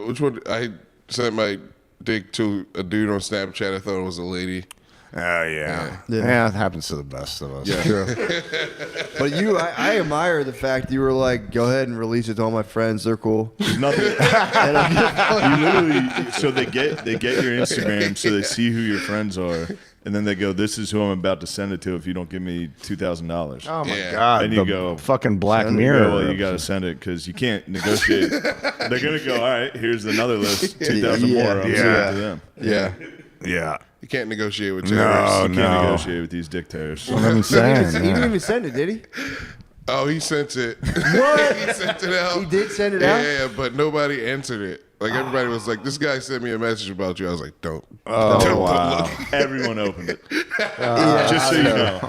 Speaker 1: Which one? I sent my dick to a dude on Snapchat. I thought it was a lady.
Speaker 4: Oh, yeah.
Speaker 3: Yeah.
Speaker 4: Yeah, it happens to the best of us.
Speaker 2: Yeah.
Speaker 3: But I admire the fact you were like, go ahead and release it to all my friends. They're cool.
Speaker 2: There's nothing.
Speaker 3: And I'm-
Speaker 2: You literally. So they get your Instagram, so they see who your friends are, and then they go, "This is who I'm about to send it to. If you don't give me $2,000."
Speaker 4: Oh, my
Speaker 1: Yeah.
Speaker 4: God.
Speaker 2: And you
Speaker 4: the
Speaker 2: go,
Speaker 4: fucking Black
Speaker 2: You
Speaker 4: Mirror.
Speaker 2: go, well, you got to send it because you can't negotiate. They're gonna go, all right, here's another list, 2,000 more. I'm sending it to them.
Speaker 1: Yeah.
Speaker 4: Yeah.
Speaker 1: You can't negotiate with
Speaker 4: No,
Speaker 1: terrorists.
Speaker 2: You can't negotiate with these dictators.
Speaker 4: What I'm
Speaker 3: he
Speaker 4: saying.
Speaker 3: didn't
Speaker 4: Yeah.
Speaker 3: even send it, did he?
Speaker 1: Oh, he sent it. What? He sent it out.
Speaker 3: He did send it
Speaker 1: yeah,
Speaker 3: out?
Speaker 1: Yeah, but nobody answered it. Like everybody was like, "This guy sent me a message about you." I was like, "Don't."
Speaker 4: Oh, wow.
Speaker 2: Everyone opened it. Just so you know,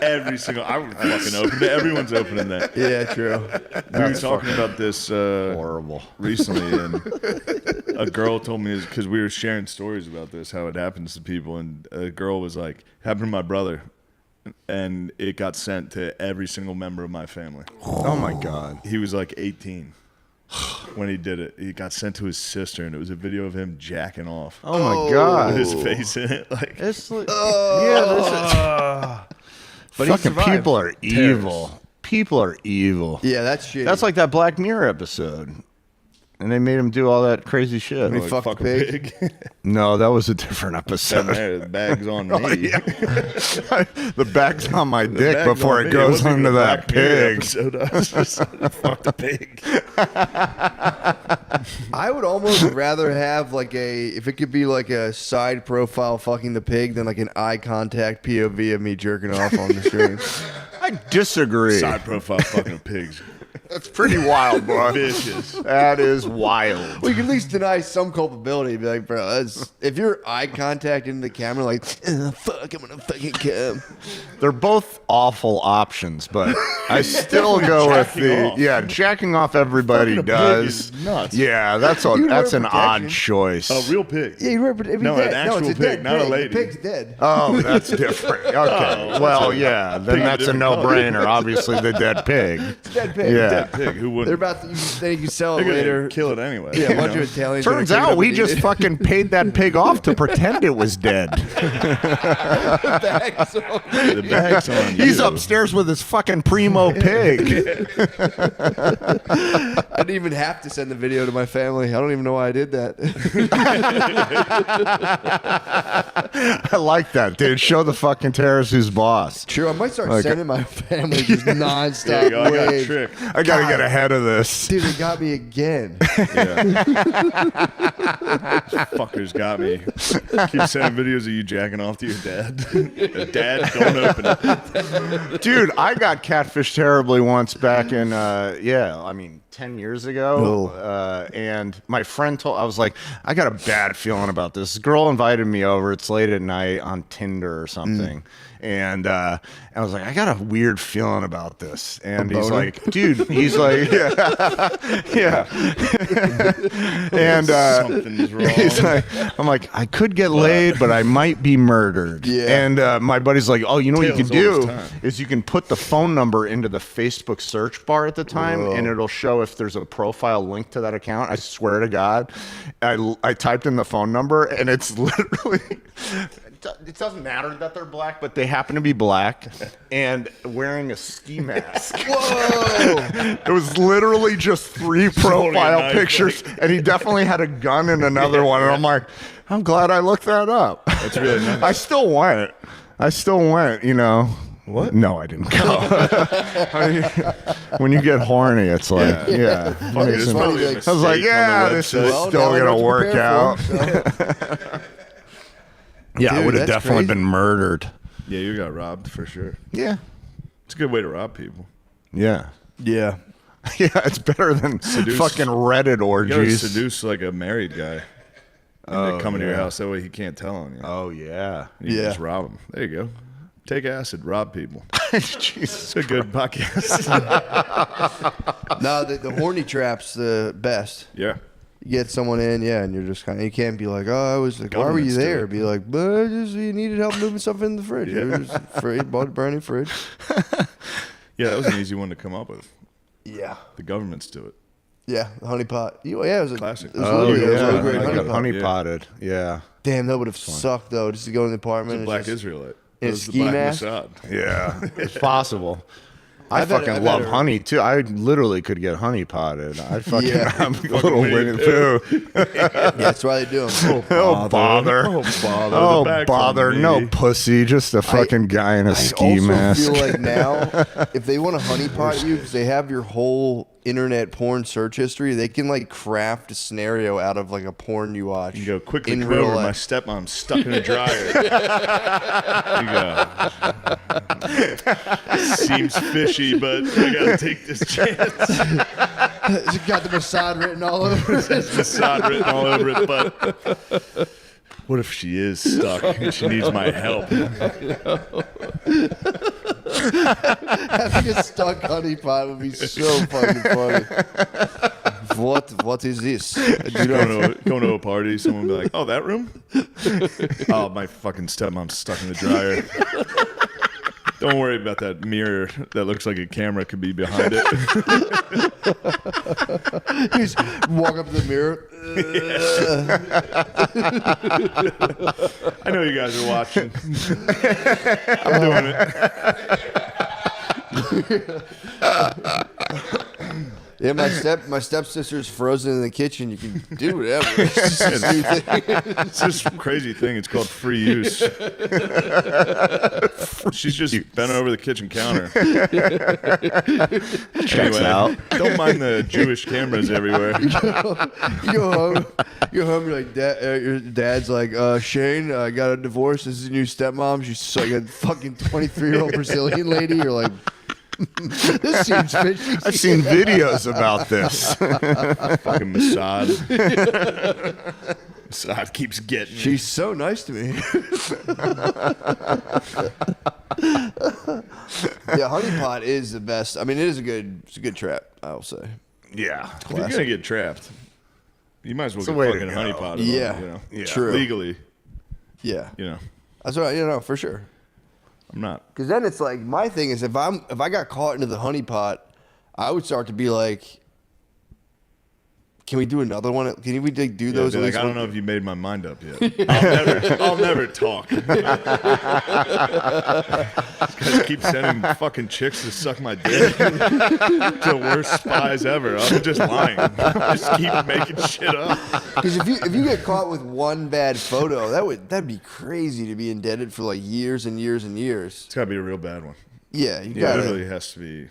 Speaker 2: every single. I would fucking open it. Everyone's opening that.
Speaker 3: Yeah, true.
Speaker 2: We were talking about this
Speaker 4: Horrible.
Speaker 2: recently, and a girl told me because we were sharing stories about this, how it happens to people, and a girl was like, "Happened to my brother." And it got sent to every single member of my family.
Speaker 4: Oh, my God.
Speaker 2: He was like 18 when he did it. He got sent to his sister, and it was a video of him jacking off
Speaker 4: Oh, my God.
Speaker 2: with his face in it. Like,
Speaker 4: It's like, yeah,
Speaker 3: But he
Speaker 4: fucking
Speaker 3: survived.
Speaker 4: people are evil. People are evil.
Speaker 3: Yeah, that's shit.
Speaker 4: That's like that Black Mirror episode. And they made him do all that crazy shit.
Speaker 3: He
Speaker 2: like,
Speaker 3: fucked
Speaker 2: fuck
Speaker 3: a
Speaker 2: a
Speaker 3: pig.
Speaker 2: pig.
Speaker 4: No, that was a different
Speaker 2: Down
Speaker 4: episode.
Speaker 2: there, the bag's on me.
Speaker 4: Oh, yeah. The bag's on my
Speaker 2: The
Speaker 4: dick
Speaker 2: bag's
Speaker 4: before
Speaker 2: on
Speaker 4: it
Speaker 2: me.
Speaker 4: goes
Speaker 2: wasn't even
Speaker 4: into
Speaker 2: a
Speaker 4: that
Speaker 2: Black Mirror
Speaker 4: pig.
Speaker 2: episode. I was just fuck the pig.
Speaker 3: I would almost rather have like if it could be like a side profile fucking the pig than like an eye contact POV of me jerking off on the stream.
Speaker 4: I disagree.
Speaker 2: Side profile fucking pigs.
Speaker 4: That's pretty wild, bro.
Speaker 2: Vicious.
Speaker 4: That is wild.
Speaker 3: Well, you can at least deny some culpability. Be like, bro, if you're eye contact into the camera, like, fuck, I'm gonna fucking come.
Speaker 4: They're both awful options, but I still go with jacking off everybody
Speaker 2: Fucking a pig
Speaker 4: does.
Speaker 2: is nuts.
Speaker 4: Yeah, that's
Speaker 3: You
Speaker 4: that's
Speaker 3: wear
Speaker 4: an odd
Speaker 3: protection.
Speaker 4: choice.
Speaker 2: A real pig.
Speaker 3: Yeah, you remember? If
Speaker 2: No,
Speaker 3: he's
Speaker 2: an
Speaker 3: dead.
Speaker 2: actual
Speaker 3: it's a
Speaker 2: pig,
Speaker 3: dead
Speaker 2: not a
Speaker 3: pig.
Speaker 2: lady.
Speaker 3: The pig's dead.
Speaker 4: Oh, that's different. Okay. Well, yeah, then
Speaker 2: Pig
Speaker 4: that's a
Speaker 2: different color.
Speaker 4: no-brainer. Obviously, the dead pig.
Speaker 3: It's a dead pig.
Speaker 4: Yeah.
Speaker 2: Dead pig. Who
Speaker 3: They're
Speaker 2: wouldn't?
Speaker 3: about to. Then you can sell it
Speaker 2: They're gonna
Speaker 3: later.
Speaker 2: kill it anyway.
Speaker 3: Yeah, a
Speaker 2: you
Speaker 3: bunch
Speaker 2: know?
Speaker 3: of Italians.
Speaker 4: Turns
Speaker 3: are gonna pick it
Speaker 4: out
Speaker 3: up
Speaker 4: we
Speaker 3: and
Speaker 4: just
Speaker 3: eat it.
Speaker 4: fucking paid that pig off to pretend it was dead.
Speaker 2: The bag's on you.
Speaker 4: He's upstairs with his fucking primo pig.
Speaker 3: I didn't even have to send the video to my family. I don't even know why I did that.
Speaker 4: I like that, dude. Show the fucking terrorists who's boss.
Speaker 3: True, I might start
Speaker 4: Okay.
Speaker 3: sending my family just
Speaker 2: There you
Speaker 3: nonstop
Speaker 2: go. I got a
Speaker 3: waves.
Speaker 2: trick.
Speaker 4: I got to get ahead of this.
Speaker 3: Dude, it got me again.
Speaker 2: Yeah. Fuckers got me. Keep sending videos of you jacking off to your dad. Dad, don't open it.
Speaker 4: Dude, I got catfished terribly once back in, 10 years ago. And my friend I was like, I got a bad feeling about this. This girl invited me over. It's late at night on Tinder or something. And I was like, I got a weird feeling about this. And he's like, dude, he's like, yeah. And
Speaker 2: something's wrong.
Speaker 4: he's like, I'm like, I could get laid, but I might be murdered.
Speaker 3: Yeah.
Speaker 4: And my buddy's like, oh, you know what you can
Speaker 2: Tales all
Speaker 4: do
Speaker 2: the time.
Speaker 4: is you can put the phone number into the Facebook search bar at the time, and it'll show if there's a profile link to that account. I swear to God, I typed in the phone number, and it's literally. It doesn't matter that they're black, but they happen to be black and wearing a ski mask.
Speaker 3: Whoa!
Speaker 4: It was literally just 3
Speaker 2: holding a
Speaker 4: profile
Speaker 2: knife,
Speaker 4: pictures, and he definitely had a gun in another one. And I'm like, I'm glad I looked that up.
Speaker 2: That's really nice.
Speaker 4: I still went, you know. What? No, I didn't go. When you get horny, it's like, yeah.
Speaker 2: Fuck it, it's probably a
Speaker 3: I
Speaker 2: mistake
Speaker 4: was like,
Speaker 2: on
Speaker 4: yeah,
Speaker 2: the
Speaker 4: this
Speaker 2: website.
Speaker 4: is
Speaker 3: Well,
Speaker 4: still
Speaker 3: now I know
Speaker 4: going to
Speaker 3: what
Speaker 4: work
Speaker 3: prepare
Speaker 4: out.
Speaker 3: for, so.
Speaker 4: Yeah, I
Speaker 3: Dude,
Speaker 4: would have
Speaker 3: that's
Speaker 4: definitely
Speaker 3: crazy.
Speaker 4: been murdered.
Speaker 2: Yeah, you got robbed for sure.
Speaker 4: Yeah.
Speaker 2: It's a good way to rob people.
Speaker 4: Yeah.
Speaker 3: Yeah.
Speaker 4: Yeah, it's better than fucking Reddit
Speaker 2: You gotta
Speaker 4: orgies.
Speaker 2: seduce like a married guy. And they come into your house. That way he can't tell on you.
Speaker 4: Oh, yeah.
Speaker 2: You can
Speaker 3: Yeah.
Speaker 2: just rob them. There you go. Take acid, rob people.
Speaker 4: Jesus.
Speaker 2: It's a good podcast.
Speaker 3: No, the horny trap's the best.
Speaker 2: Yeah.
Speaker 3: You get someone in, and you're just kind of, you can't be like, oh, I was like, why were you
Speaker 2: Governments do
Speaker 3: there?
Speaker 2: it.
Speaker 3: Be like, but you needed help moving stuff in the fridge. You were just afraid, bought a brand new fridge.
Speaker 2: Yeah, that was an easy one to come up with.
Speaker 3: Yeah.
Speaker 2: The governments do it.
Speaker 3: Yeah, the honey pot. Yeah, it was a
Speaker 2: Classic.
Speaker 3: It was
Speaker 4: Oh,
Speaker 3: literally- it was
Speaker 4: yeah.
Speaker 3: really great
Speaker 4: I
Speaker 3: honey
Speaker 4: got
Speaker 3: pot.
Speaker 4: honey
Speaker 2: Yeah.
Speaker 4: potted. Yeah.
Speaker 3: Damn, that would have sucked, though, just to go in the apartment.
Speaker 2: The
Speaker 3: and
Speaker 2: black
Speaker 3: just-
Speaker 2: Israelite.
Speaker 3: in a
Speaker 2: That was the
Speaker 3: ski
Speaker 2: black
Speaker 3: mask?
Speaker 2: Mossad.
Speaker 4: Yeah. It's possible. I
Speaker 3: I've had-
Speaker 4: fucking
Speaker 3: I've
Speaker 4: love
Speaker 3: had a-
Speaker 4: honey too. I literally could get honey potted. I fucking
Speaker 3: Yeah.
Speaker 4: I'm a little Winnie the Pooh.
Speaker 3: Yeah, that's why they do them.
Speaker 4: Oh bother.
Speaker 2: Oh, bother.
Speaker 4: Oh
Speaker 2: The back
Speaker 4: bother.
Speaker 2: on
Speaker 4: No
Speaker 2: me.
Speaker 4: pussy. Just a fucking guy in a
Speaker 3: I
Speaker 4: ski
Speaker 3: also
Speaker 4: mask.
Speaker 3: feel like now, if they want to honeypot you, because they have your whole internet porn search history, they can like craft a scenario out of like a porn you watch.
Speaker 2: You go quickly
Speaker 3: in
Speaker 2: come
Speaker 3: real
Speaker 2: over. My
Speaker 3: life.
Speaker 2: stepmom's stuck in a dryer. You go. Seems fishy, but I gotta take this chance.
Speaker 3: It's got the Mossad written all over it.
Speaker 2: Mossad written all over it, but what if she is stuck and she needs my help?
Speaker 3: Having a stuck honeypot would be so fucking funny. What is this? You know,
Speaker 2: Going to a party, someone will be like, "Oh, that room? Oh, my fucking stepmom's stuck in the dryer." Don't worry about that mirror that looks like a camera could be behind it.
Speaker 3: you just walk up to the mirror.
Speaker 2: I know you guys are watching. I'm doing it.
Speaker 3: Yeah, my stepsister's frozen in the kitchen. You can do whatever. It's just a new thing.
Speaker 2: It's this crazy thing. It's called free use. She's just bent over the kitchen counter.
Speaker 4: Checks out.
Speaker 2: Don't mind the Jewish cameras everywhere.
Speaker 3: You go home. You're like, your dad's like, Shane, I got a divorce. This is your new stepmom. She's like a fucking 23-year-old Brazilian lady. You're like, this seems fishy.
Speaker 4: I've seen videos about this.
Speaker 2: Fucking Mossad. Mossad keeps getting me.
Speaker 3: She's so nice to me. Yeah, honeypot is the best. I mean, it's a good trap, I'll say.
Speaker 4: Yeah.
Speaker 2: If you're gonna get trapped, you might as well
Speaker 4: the
Speaker 2: get
Speaker 4: way to
Speaker 2: fucking
Speaker 4: go.
Speaker 2: honeypotted.
Speaker 3: Yeah.
Speaker 2: You know?
Speaker 4: Yeah.
Speaker 3: True.
Speaker 2: Legally,
Speaker 3: Yeah,
Speaker 2: you know.
Speaker 3: that's right. For sure.
Speaker 2: I'm not.
Speaker 3: Because then it's like, my thing is, if I got caught into the honeypot, I would start to be like, can we do another one? Can we like, do those?
Speaker 2: Be
Speaker 3: at
Speaker 2: like,
Speaker 3: least
Speaker 2: I don't
Speaker 3: one-
Speaker 2: know if you made my mind up yet. I'll never talk. These guys keep sending fucking chicks to suck my dick. The worst spies ever. I'm just lying. I just keep making shit up.
Speaker 3: Because if you get caught with one bad photo, that'd be crazy to be indebted for like years and years and years.
Speaker 2: It's gotta be a real bad one.
Speaker 3: Yeah, you
Speaker 2: Yeah,
Speaker 3: got
Speaker 2: it
Speaker 3: it.
Speaker 2: really has to be.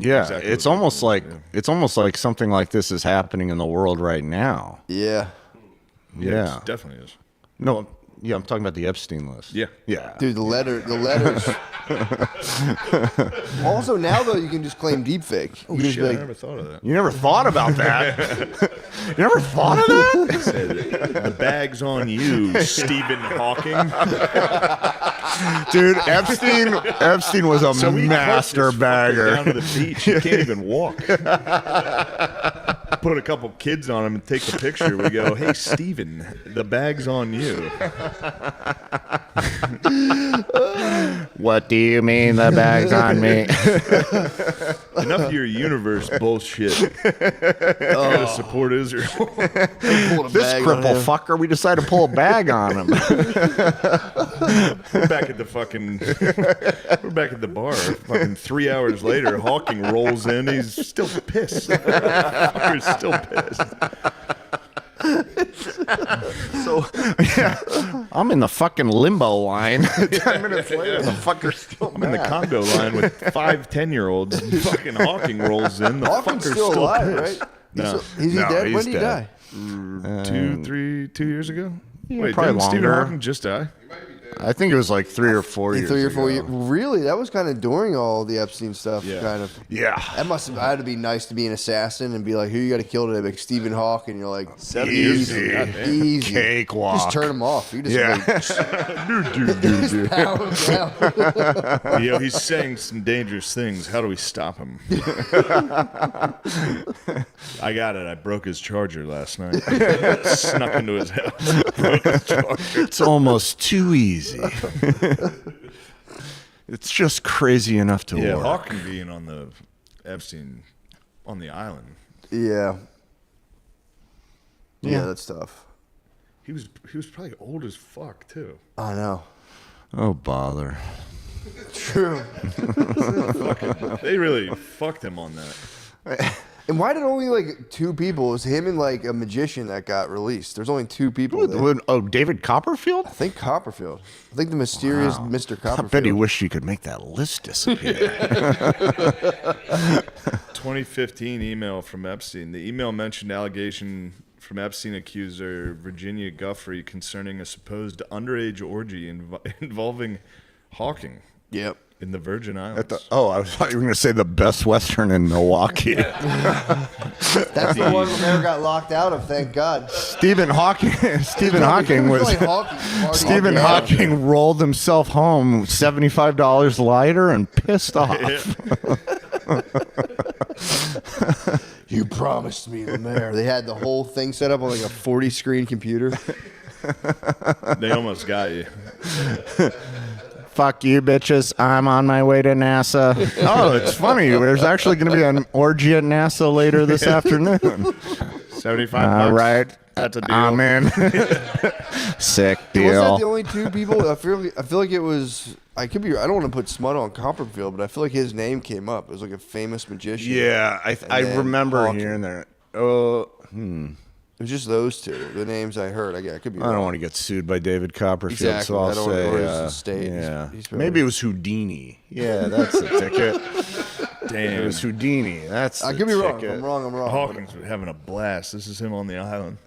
Speaker 4: Yeah,
Speaker 2: exactly
Speaker 4: it's
Speaker 2: what
Speaker 4: almost
Speaker 2: they're
Speaker 4: like
Speaker 2: doing,
Speaker 4: it's almost like something like this is happening in the world right now.
Speaker 3: Yeah.
Speaker 4: Yeah.
Speaker 2: It definitely is.
Speaker 4: No, yeah, I'm talking about the Epstein list.
Speaker 2: Yeah.
Speaker 4: Yeah.
Speaker 3: Dude, the letters. Also, now though, you can just claim deepfake. You can just
Speaker 2: Shit,
Speaker 3: be
Speaker 2: I
Speaker 3: like,
Speaker 2: never thought of that.
Speaker 4: You never thought about that? You never thought of that?
Speaker 2: The bag's on you, Stephen Hawking.
Speaker 4: Dude, Epstein was a
Speaker 2: So we
Speaker 4: master
Speaker 2: carted this fucker
Speaker 4: bagger.
Speaker 2: down to the beach. He can't even walk. Put a couple kids on him and take the picture. We go, hey, Stephen, the bag's on you.
Speaker 4: What do you mean the bag's on me?
Speaker 2: Enough of your universe bullshit. Gotta support Israel.
Speaker 3: pulled a
Speaker 4: This
Speaker 3: bag on
Speaker 4: cripple
Speaker 3: him.
Speaker 4: fucker, we decided to pull a bag on him.
Speaker 2: We're back at the fucking. We're back at the bar. Fucking 3 hours later, Hawking rolls in. He's still pissed. Fucker's still pissed.
Speaker 4: So, yeah, I'm in the fucking limbo line. 10 minutes later, the fucker's still
Speaker 2: I'm in the Congo line with 5 10-year-olds. And fucking Hawking rolls in. The
Speaker 3: Hawking's
Speaker 2: fucker's
Speaker 3: still alive,
Speaker 2: pissed.
Speaker 3: right?
Speaker 2: No.
Speaker 3: Is he
Speaker 4: No,
Speaker 3: dead?
Speaker 4: he's
Speaker 3: When did he
Speaker 4: dead.
Speaker 3: die?
Speaker 2: 2 years ago? Wait,
Speaker 4: probably
Speaker 2: didn't Stephen
Speaker 4: longer.
Speaker 2: Hawking just die?
Speaker 4: I think it was like 3 or 4 years
Speaker 3: 3 or 4
Speaker 4: ago.
Speaker 3: years. Really? That was kind of during all the Epstein stuff,
Speaker 2: Yeah.
Speaker 3: kind of.
Speaker 4: Yeah.
Speaker 3: That must have had to be nice to be an assassin and be like, who you got to kill today? Like Stephen Hawking. And you're like,
Speaker 2: 7 years
Speaker 4: Easy.
Speaker 2: ago. Goddamn.
Speaker 3: easy.
Speaker 4: Cakewalk.
Speaker 3: Just turn him off. You just
Speaker 4: Yeah.
Speaker 3: like, power him down.
Speaker 2: Yo, he's saying some dangerous things. How do we stop him? I got it. I broke his charger last night. Snuck into his house. Broke his charger.
Speaker 4: It's almost too easy. It's just crazy enough to
Speaker 2: Yeah,
Speaker 4: work.
Speaker 2: Hawking being on the Epstein on the island.
Speaker 3: Yeah.
Speaker 4: Yeah.
Speaker 3: Yeah, that's tough.
Speaker 2: He was probably old as fuck too.
Speaker 3: I know.
Speaker 4: Oh, bother.
Speaker 3: True.
Speaker 2: They really fucked him on that.
Speaker 3: And why did only like 2 people? It was him and like a magician that got released. There's only 2 people. There.
Speaker 4: Oh, David Copperfield?
Speaker 3: I think Copperfield. I think the mysterious Mr.
Speaker 4: I
Speaker 3: Copperfield.
Speaker 4: bet he wished he could make that list disappear.
Speaker 2: 2015 email from Epstein. The email mentioned allegation from Epstein accuser Virginia Guffrey concerning a supposed underage orgy involving Hawking
Speaker 3: Yep.
Speaker 2: in the Virgin Islands.
Speaker 4: I thought you were going to say the Best Western in Milwaukee.
Speaker 3: That's the one that never got locked out of. Thank God.
Speaker 4: Stephen Hawking was Stephen
Speaker 3: Yeah.
Speaker 4: Hawking rolled himself home $75 lighter and pissed off.
Speaker 3: You promised me, Lemaire. They had the whole thing set up on like a 40-screen computer.
Speaker 2: They almost got you.
Speaker 4: Fuck you, bitches. I'm on my way to NASA. Oh, it's funny. There's actually going to be an orgy at NASA later this afternoon.
Speaker 2: 75
Speaker 4: All
Speaker 2: bucks.
Speaker 4: right.
Speaker 2: That's a deal.
Speaker 4: I'm in. Sick
Speaker 3: Was that the
Speaker 4: deal.
Speaker 3: only 2 people? I feel like it was. I could be. I don't want to put smut on Copperfield, but I feel like his name came up. It was like a famous magician.
Speaker 4: Yeah, I
Speaker 3: then
Speaker 4: remember
Speaker 3: Hawking.
Speaker 4: hearing that.
Speaker 3: It was just those 2. The names I heard. I could be.
Speaker 4: I don't
Speaker 3: wrong.
Speaker 4: want to get sued by David Copperfield,
Speaker 3: Exactly.
Speaker 4: so I'll
Speaker 3: I don't-
Speaker 4: say,
Speaker 3: or his estate.
Speaker 4: yeah.
Speaker 3: He's probably-
Speaker 4: Maybe it was Houdini. Yeah, that's the ticket. It
Speaker 2: Damn.
Speaker 4: was Houdini. That's
Speaker 3: I
Speaker 4: the
Speaker 3: could be wrong.
Speaker 4: ticket.
Speaker 3: I'm wrong. I'm wrong.
Speaker 2: Hawking's having a blast. This is him on the island.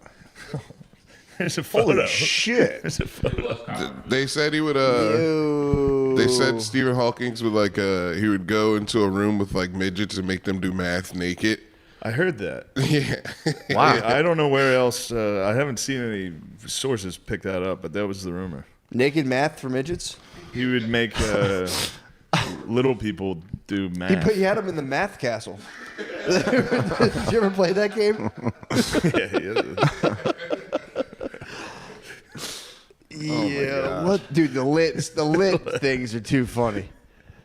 Speaker 2: There's a photo.
Speaker 4: Holy shit.
Speaker 2: There's a photo.
Speaker 1: They said he would.
Speaker 3: Ew.
Speaker 1: They said Stephen Hawking's would like. He would go into a room with like midgets and make them do math naked.
Speaker 2: I heard that.
Speaker 1: Yeah.
Speaker 4: Wow.
Speaker 2: I don't know where else. I haven't seen any sources pick that up, but that was the rumor.
Speaker 3: Naked math for midgets.
Speaker 2: He would make little people do math.
Speaker 3: He had him in the math castle. Did you ever play that game? Yeah. What, dude? The lit things are too funny.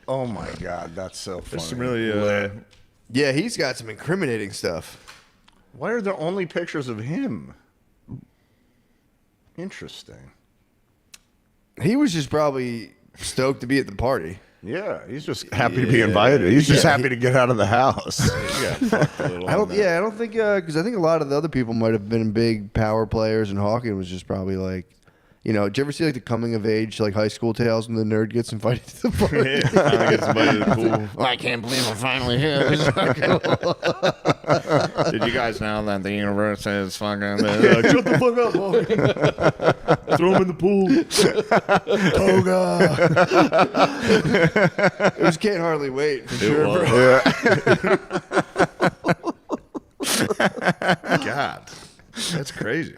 Speaker 4: Oh my God, that's so funny.
Speaker 2: There's some really.
Speaker 3: Yeah, he's got some incriminating stuff.
Speaker 4: Why are there only pictures of him? Interesting.
Speaker 3: He was just probably stoked to be at the party.
Speaker 4: Yeah, he's just happy to be invited. He's just happy to get out of the house.
Speaker 3: I don't think because I think a lot of the other people might have been big power players, and Hawking was just probably like, you know, did you ever see like the coming of age, like high school tales when the nerd gets invited to the party?
Speaker 2: Yeah, finally get somebody to the pool.
Speaker 4: Well, I can't believe I'm finally here.
Speaker 2: Did you guys know that the universe is fucking? Like, shut the fuck up, Logan. Throw him in the pool. Toga.
Speaker 3: It was Can't Hardly Wait for
Speaker 2: It
Speaker 3: sure.
Speaker 2: was.
Speaker 3: Bro.
Speaker 2: God, that's crazy.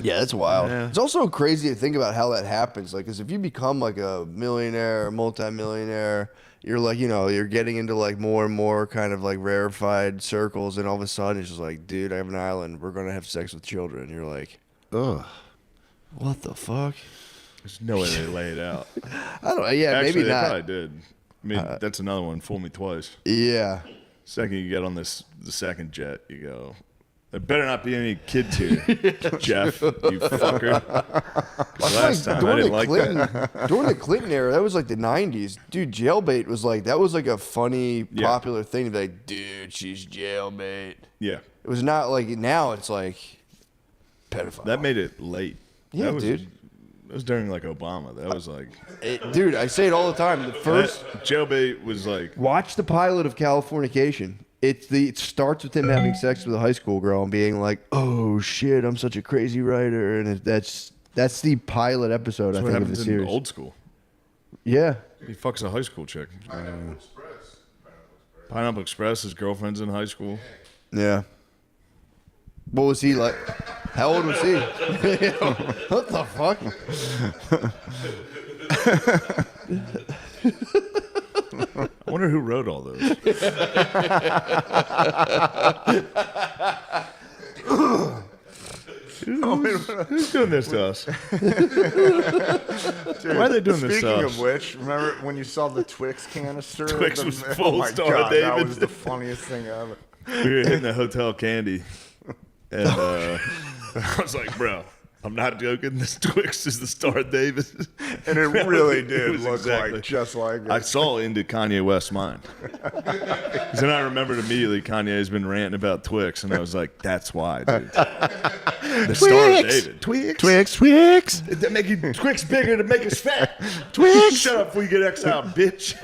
Speaker 3: Yeah, that's wild.
Speaker 2: Yeah.
Speaker 3: It's also crazy to think about how that happens. Like, because if you become like a millionaire or multimillionaire, you're like, you know, you're getting into like more and more kind of like rarefied circles, and all of a sudden it's just like, dude, I have an island. We're gonna have sex with children. You're like,
Speaker 4: Ugh.
Speaker 3: what the fuck?
Speaker 2: There's no way they lay it out.
Speaker 3: I don't know. Yeah,
Speaker 2: Actually,
Speaker 3: maybe
Speaker 2: they
Speaker 3: not.
Speaker 2: probably did. I mean, that's another one. Fool me twice.
Speaker 3: Yeah.
Speaker 2: Second you get on the second jet, you go, there better not be any kids here, Jeff, you fucker. 'Cause last time I didn't like that.
Speaker 3: During the Clinton era, that was like the 90s. Dude, jailbait was like, that was like a funny,
Speaker 2: Yeah.
Speaker 3: popular thing to be like, dude, she's jailbait.
Speaker 2: Yeah,
Speaker 3: It was not like, now it's like pedophile.
Speaker 2: that made it late.
Speaker 3: Yeah,
Speaker 2: that was,
Speaker 3: dude.
Speaker 2: That was during like Obama. That was like
Speaker 3: Dude, I say it all the time. The first,
Speaker 2: jailbait was like
Speaker 3: watch the pilot of Californication. It starts with him having sex with a high school girl and being like, "Oh shit, I'm such a crazy writer," and that's the pilot episode I
Speaker 2: what
Speaker 3: think of the
Speaker 2: happens in
Speaker 3: series.
Speaker 2: old school.
Speaker 3: Yeah,
Speaker 2: He fucks a high school chick. Pineapple Express. His girlfriend's in high school.
Speaker 3: yeah. What was he like? How old was he? What the fuck?
Speaker 2: I wonder who wrote all those. Who's doing this to us?
Speaker 4: Dude,
Speaker 2: Why are they doing this
Speaker 4: Speaking
Speaker 2: to
Speaker 4: of
Speaker 2: us?
Speaker 4: which, remember when you saw the Twix canister?
Speaker 2: Twix was full
Speaker 4: oh my
Speaker 2: Star
Speaker 4: God,
Speaker 2: David.
Speaker 4: That was the funniest thing ever.
Speaker 2: We were hitting the hotel candy, and I was like, "Bro, I'm not joking. This Twix is the Star Davis."
Speaker 4: And it really did
Speaker 2: was
Speaker 4: look
Speaker 2: exactly-
Speaker 4: like just like it.
Speaker 2: I saw into Kanye West's mind. Because then I remembered immediately Kanye's been ranting about Twix, and I was like, "That's why, dude." The Star David.
Speaker 4: Twix.
Speaker 2: They're making Twix bigger to make us fat. Twix. Shut up before you get X out, bitch.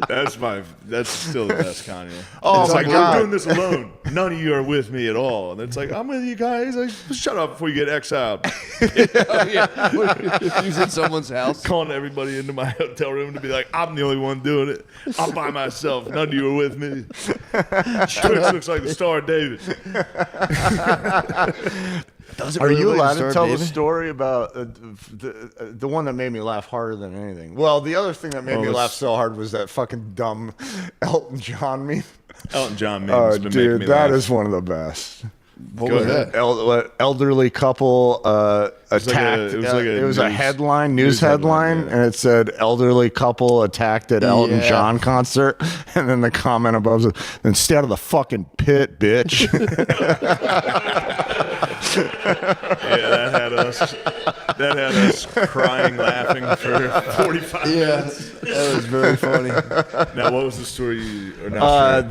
Speaker 2: That's still the best Kanye.
Speaker 4: Oh
Speaker 2: It's
Speaker 4: my
Speaker 2: like,
Speaker 4: God.
Speaker 2: I'm doing this alone. None of you are with me at all. And it's like, I'm with you guys. Like, shut up before you get X out.
Speaker 3: If he's in someone's house.
Speaker 2: Calling everybody into my hotel room to be like, I'm the only one doing it. I'm by myself. None of you are with me. Twix looks like the Star David.
Speaker 4: Are you
Speaker 3: look like
Speaker 4: allowed to
Speaker 3: Star
Speaker 4: tell the
Speaker 3: David?
Speaker 4: story about the one that made me laugh harder than anything? Well, the other thing that made me laugh so hard was that fucking dumb Elton John meme.
Speaker 2: Elton John memes
Speaker 4: Oh,
Speaker 2: been making me
Speaker 4: dude, that
Speaker 2: laugh.
Speaker 4: is one of the best.
Speaker 3: What
Speaker 2: Go
Speaker 3: was
Speaker 2: ahead.
Speaker 3: that?
Speaker 4: Elderly couple attacked.
Speaker 2: it was like a
Speaker 4: it was a
Speaker 2: news-
Speaker 4: headline,
Speaker 2: news
Speaker 4: news headline,
Speaker 2: headline, yeah.
Speaker 4: and it said "elderly couple attacked at Elton
Speaker 3: Yeah.
Speaker 4: John concert," and then the comment above said, "Then stay out of the fucking pit, bitch."
Speaker 2: Yeah, that had us crying, laughing for 45
Speaker 3: Yeah,
Speaker 2: minutes.
Speaker 3: that was very funny.
Speaker 2: Now, what was the story? Or not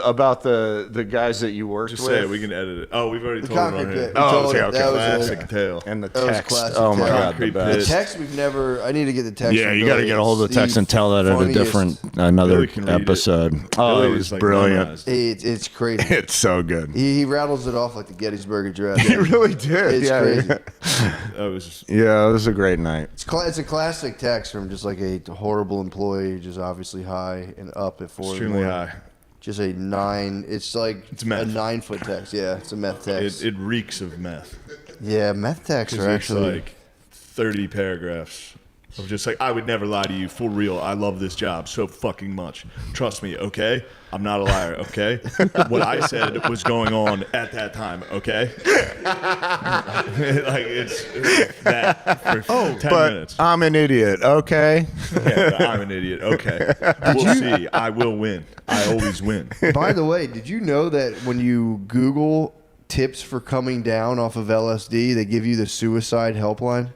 Speaker 4: About the guys that you worked
Speaker 2: Just
Speaker 4: with.
Speaker 2: say it. We can edit it. Oh, we've already told it
Speaker 3: Concrete
Speaker 2: on
Speaker 3: pit.
Speaker 2: here.
Speaker 3: We
Speaker 4: Oh,
Speaker 3: told
Speaker 4: okay,
Speaker 3: it.
Speaker 4: okay.
Speaker 3: That was
Speaker 2: Classic tale.
Speaker 4: and the
Speaker 3: That was
Speaker 4: text.
Speaker 3: classic
Speaker 4: Oh my
Speaker 3: tale.
Speaker 4: god, the
Speaker 2: Concrete
Speaker 3: The
Speaker 4: best.
Speaker 3: text we've never. I need to get the text.
Speaker 4: Yeah,
Speaker 3: from
Speaker 4: you got to
Speaker 3: Billy.
Speaker 4: get a hold of
Speaker 3: It's
Speaker 4: the text and tell that at a
Speaker 3: funniest-
Speaker 4: different another
Speaker 2: Billy can read it.
Speaker 4: episode. Oh,
Speaker 2: Billy
Speaker 4: it
Speaker 2: is,
Speaker 4: was
Speaker 2: like,
Speaker 4: brilliant.
Speaker 2: memorized.
Speaker 3: It's crazy.
Speaker 4: It's so good.
Speaker 3: He rattles it off like the Gettysburg Address.
Speaker 4: He really did.
Speaker 3: It's
Speaker 4: yeah,
Speaker 3: crazy.
Speaker 2: That was just,
Speaker 4: yeah, it was a great night.
Speaker 3: It's a classic text from just like a horrible employee, just obviously high and up at 4 in the
Speaker 2: extremely
Speaker 3: morning.
Speaker 2: high.
Speaker 3: Just a 9. It's like
Speaker 2: It's
Speaker 3: a
Speaker 2: meth.
Speaker 3: 9-foot text. Yeah, it's a meth text.
Speaker 2: It reeks of meth.
Speaker 3: Yeah, meth texts
Speaker 2: It's
Speaker 3: are actually.
Speaker 2: like 30 paragraphs of just like, I would never lie to you, for real. I love this job so fucking much. Trust me, okay? I'm not a liar, okay? What I said was going on at that time, okay? Like, it's that for 10
Speaker 4: But
Speaker 2: minutes.
Speaker 4: I'm an idiot, okay?
Speaker 2: Yeah, I'm an idiot, okay. We'll see. I will win. I always win.
Speaker 3: By the way, did you know that when you Google tips for coming down off of LSD, they give you the suicide helpline?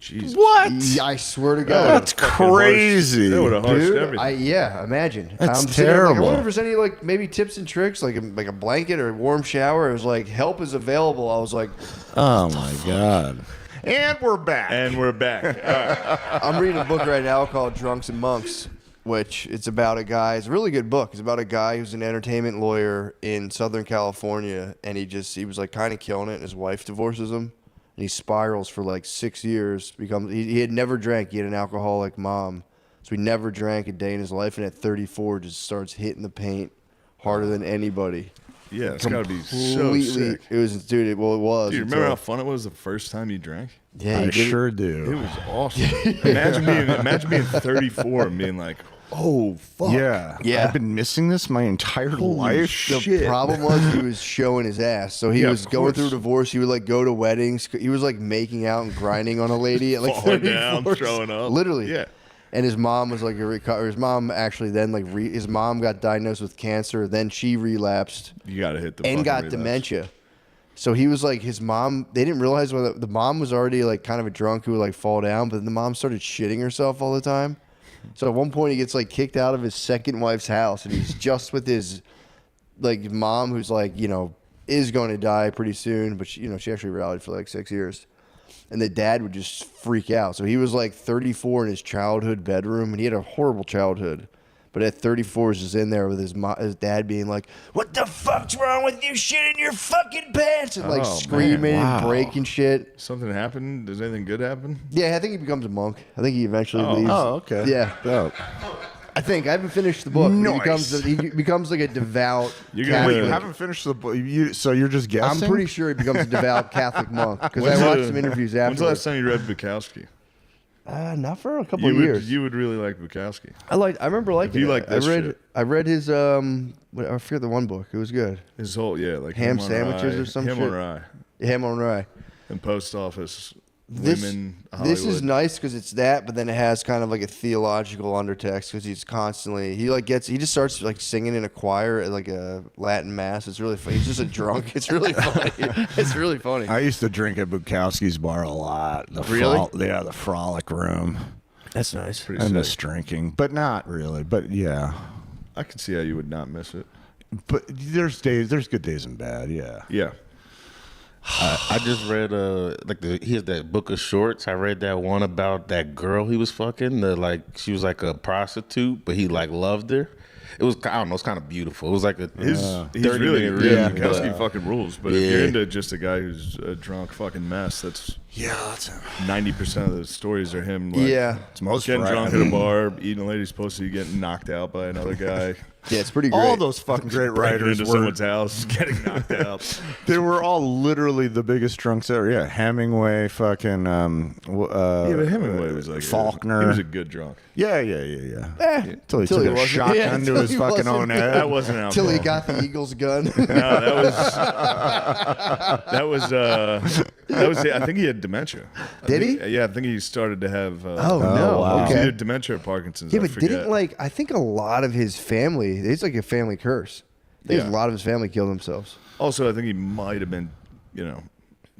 Speaker 2: Jesus.
Speaker 4: What?
Speaker 3: I swear to God.
Speaker 4: That's crazy.
Speaker 2: That would have harshed
Speaker 3: Dude,
Speaker 2: everything.
Speaker 3: yeah, imagine.
Speaker 4: That's
Speaker 3: I'm sitting there like, I
Speaker 4: terrible.
Speaker 3: wonder if there's any like maybe tips and tricks, like a blanket or a warm shower. It was like help is available. I was like,
Speaker 4: Oh my God. And we're back.
Speaker 2: And we're back. All right.
Speaker 3: I'm reading a book right now called Drunks and Monks, which it's about a guy. It's a really good book. It's about a guy who's an entertainment lawyer in Southern California, and he was like kind of killing it. And his wife divorces him, and he spirals for like 6 years. He had never drank. He had an alcoholic mom, so he never drank a day in his life. And at 34, just starts hitting the paint harder than anybody.
Speaker 2: Yeah, it's got to be so
Speaker 3: Completely,
Speaker 2: sick.
Speaker 3: it was, dude. It was.
Speaker 2: Dude, remember how fun it was the first time you drank?
Speaker 3: Yeah,
Speaker 4: I
Speaker 3: he did it.
Speaker 4: sure
Speaker 2: It
Speaker 4: do.
Speaker 2: was awesome. Imagine being 34 and being like, oh, fuck.
Speaker 4: Yeah.
Speaker 3: Yeah.
Speaker 4: I've been missing this my entire life.
Speaker 3: The problem was he was showing his ass. So he
Speaker 2: Yeah,
Speaker 3: was
Speaker 2: of
Speaker 3: going
Speaker 2: course.
Speaker 3: through a divorce. He would like go to weddings. He was like making out and grinding on a lady at like
Speaker 2: Falling
Speaker 3: 34.
Speaker 2: down, throwing up.
Speaker 3: Literally.
Speaker 2: Yeah.
Speaker 3: And his mom was like his mom actually then his mom got diagnosed with cancer. Then she relapsed
Speaker 2: You got to hit the
Speaker 3: and
Speaker 2: fucking
Speaker 3: got
Speaker 2: relapse.
Speaker 3: dementia. So he was like his mom. They didn't realize when the mom was already like kind of a drunk who would like fall down, but then the mom started shitting herself all the time. So at one point he gets like kicked out of his second wife's house, and he's just with his like mom, who's like is going to die pretty soon, but she actually rallied for like 6 years. And the dad would just freak out. So he was like 34 in his childhood bedroom, and he had a horrible childhood. But at 34, he's just in there with his dad being like, "What the fuck's wrong with you? Shit in your fucking pants!" And like
Speaker 2: Oh, man.
Speaker 3: screaming
Speaker 4: Wow.
Speaker 3: and breaking shit.
Speaker 2: Something happened? Does anything good happen?
Speaker 3: Yeah, I think he becomes a monk. I think he eventually leaves.
Speaker 4: Oh, okay.
Speaker 3: Yeah,
Speaker 4: Dope.
Speaker 3: I haven't finished the book.
Speaker 4: Nice.
Speaker 3: He becomes like a devout
Speaker 2: You're gonna-
Speaker 3: Catholic.
Speaker 4: Wait, you haven't finished the book. So you're just
Speaker 3: I'm
Speaker 4: guessing?
Speaker 3: pretty sure he becomes a devout Catholic monk because
Speaker 2: When's
Speaker 3: I watched
Speaker 2: the-
Speaker 3: some interviews
Speaker 2: When's the last
Speaker 3: afterwards.
Speaker 2: time you read Bukowski?
Speaker 3: Not for a couple of years.
Speaker 2: You would really like Bukowski.
Speaker 3: I remember liking
Speaker 2: you
Speaker 3: it.
Speaker 2: like this shit.
Speaker 3: I read his I forget the one book. It was good.
Speaker 2: His whole, like
Speaker 3: Ham
Speaker 2: Ham on
Speaker 3: sandwiches
Speaker 2: Rye,
Speaker 3: or some
Speaker 2: Ham
Speaker 3: shit?
Speaker 2: on Rye,
Speaker 3: Ham on Rye.
Speaker 2: and Post Office,
Speaker 3: This
Speaker 2: Women, Hollywood.
Speaker 3: this is nice because it's that, but then it has kind of like a theological undertext because he's constantly he just starts like singing in a choir at like a Latin mass. It's really funny. He's just a drunk. It's really funny. It's really funny.
Speaker 4: I used to drink at Bukowski's bar a lot.
Speaker 3: Really?
Speaker 4: The Frolic Room.
Speaker 3: That's nice.
Speaker 2: Pretty
Speaker 4: I
Speaker 2: sick.
Speaker 4: miss drinking, but not really. But yeah.
Speaker 2: I can see how you would not miss it.
Speaker 4: But there's good days and bad. Yeah.
Speaker 2: Yeah.
Speaker 5: I just read he has that book of shorts. I read that one about that girl he was fucking. She was like a prostitute, but he like loved her. It was, I don't know, it's kind of beautiful. It was like a
Speaker 2: He's
Speaker 5: 30
Speaker 2: really
Speaker 5: minute
Speaker 2: good.
Speaker 5: read.
Speaker 2: Bukowski fucking rules. But if
Speaker 5: Yeah.
Speaker 2: you're into just a guy who's a drunk fucking mess, that's
Speaker 4: Yeah. That's
Speaker 2: 90% of the stories are him. Like,
Speaker 3: Yeah.
Speaker 4: it's most
Speaker 2: getting
Speaker 4: right.
Speaker 2: drunk at a bar, eating a lady's pussy, getting knocked out by another guy,
Speaker 3: Yeah, it's pretty great.
Speaker 4: all those fucking great
Speaker 2: breaking
Speaker 4: writers
Speaker 2: into
Speaker 4: were.
Speaker 2: someone's house, getting knocked out.
Speaker 4: They were all literally the biggest drunks ever. Yeah, Hemingway, fucking.
Speaker 2: Yeah, but Hemingway was like
Speaker 4: Faulkner.
Speaker 2: He was a good drunk.
Speaker 4: Yeah. Until he
Speaker 3: Till he
Speaker 4: took a
Speaker 3: wasn't.
Speaker 4: shotgun
Speaker 3: Yeah,
Speaker 4: to
Speaker 3: until
Speaker 4: his
Speaker 3: he
Speaker 4: fucking
Speaker 3: wasn't.
Speaker 4: own head.
Speaker 2: That wasn't an
Speaker 3: Till he
Speaker 2: alcohol.
Speaker 3: got the Eagles gun.
Speaker 2: No, that was I think he had dementia.
Speaker 3: Did he?
Speaker 2: Yeah, I think he started to have.
Speaker 3: Oh, no.
Speaker 4: wow.
Speaker 2: It was
Speaker 3: Okay.
Speaker 2: either dementia or Parkinson's.
Speaker 3: Yeah,
Speaker 2: I
Speaker 3: but
Speaker 2: forget.
Speaker 3: didn't I think a lot of his family, it's like a family curse. I think
Speaker 2: Yeah.
Speaker 3: a lot of his family killed themselves.
Speaker 2: Also, I think he might have been,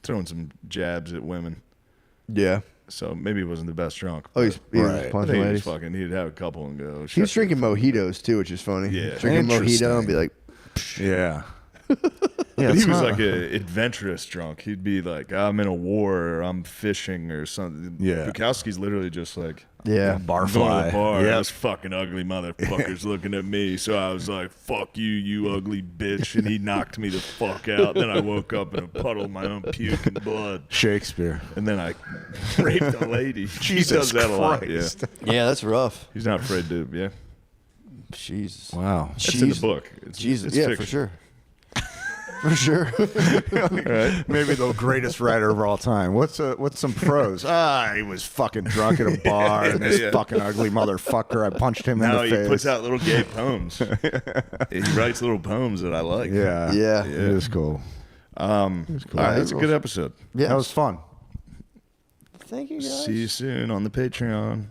Speaker 2: throwing some jabs at women.
Speaker 3: Yeah.
Speaker 2: So maybe he wasn't the best drunk.
Speaker 3: Oh, he was
Speaker 4: Right.
Speaker 2: I
Speaker 3: punching
Speaker 2: think he was
Speaker 3: ladies.
Speaker 2: fucking. He'd have a couple and go.
Speaker 3: He was drinking mojitos too, which is funny.
Speaker 2: Yeah.
Speaker 3: Drinking mojito
Speaker 4: Interesting.
Speaker 3: and be like,
Speaker 4: Yeah.
Speaker 2: But he was like a adventurous drunk. He'd be like, I'm in a war or I'm fishing or something.
Speaker 4: Yeah.
Speaker 2: Bukowski's literally just like,
Speaker 3: yeah.
Speaker 4: Barfly.
Speaker 2: I'm going to the bar.
Speaker 4: Yep.
Speaker 2: This fucking ugly motherfucker's looking at me. So I was like, fuck you, you ugly bitch. And he knocked me the fuck out. Then I woke up in a puddle of my own puke and blood.
Speaker 4: Shakespeare.
Speaker 2: And then I raped a lady. He
Speaker 4: Jesus
Speaker 2: does that a lot. Yeah.
Speaker 4: Christ.
Speaker 3: Yeah, that's rough.
Speaker 2: He's not afraid to, yeah.
Speaker 3: Jesus.
Speaker 4: Wow.
Speaker 2: It's in the book. It's,
Speaker 3: Jesus.
Speaker 2: it's
Speaker 3: Yeah,
Speaker 2: fiction.
Speaker 3: for sure. For sure.
Speaker 4: Maybe the greatest writer of all time. What's some prose? He was fucking drunk at a bar, and this
Speaker 2: Yeah.
Speaker 4: fucking ugly motherfucker. I punched him in
Speaker 2: Now
Speaker 4: the
Speaker 2: he
Speaker 4: face.
Speaker 2: puts out little gay poems. He writes little poems that I like.
Speaker 4: Yeah,
Speaker 3: Yeah.
Speaker 4: it is cool.
Speaker 2: All right, that's a good episode.
Speaker 3: Yeah.
Speaker 4: That was fun.
Speaker 3: Thank you guys.
Speaker 2: See you soon on the Patreon.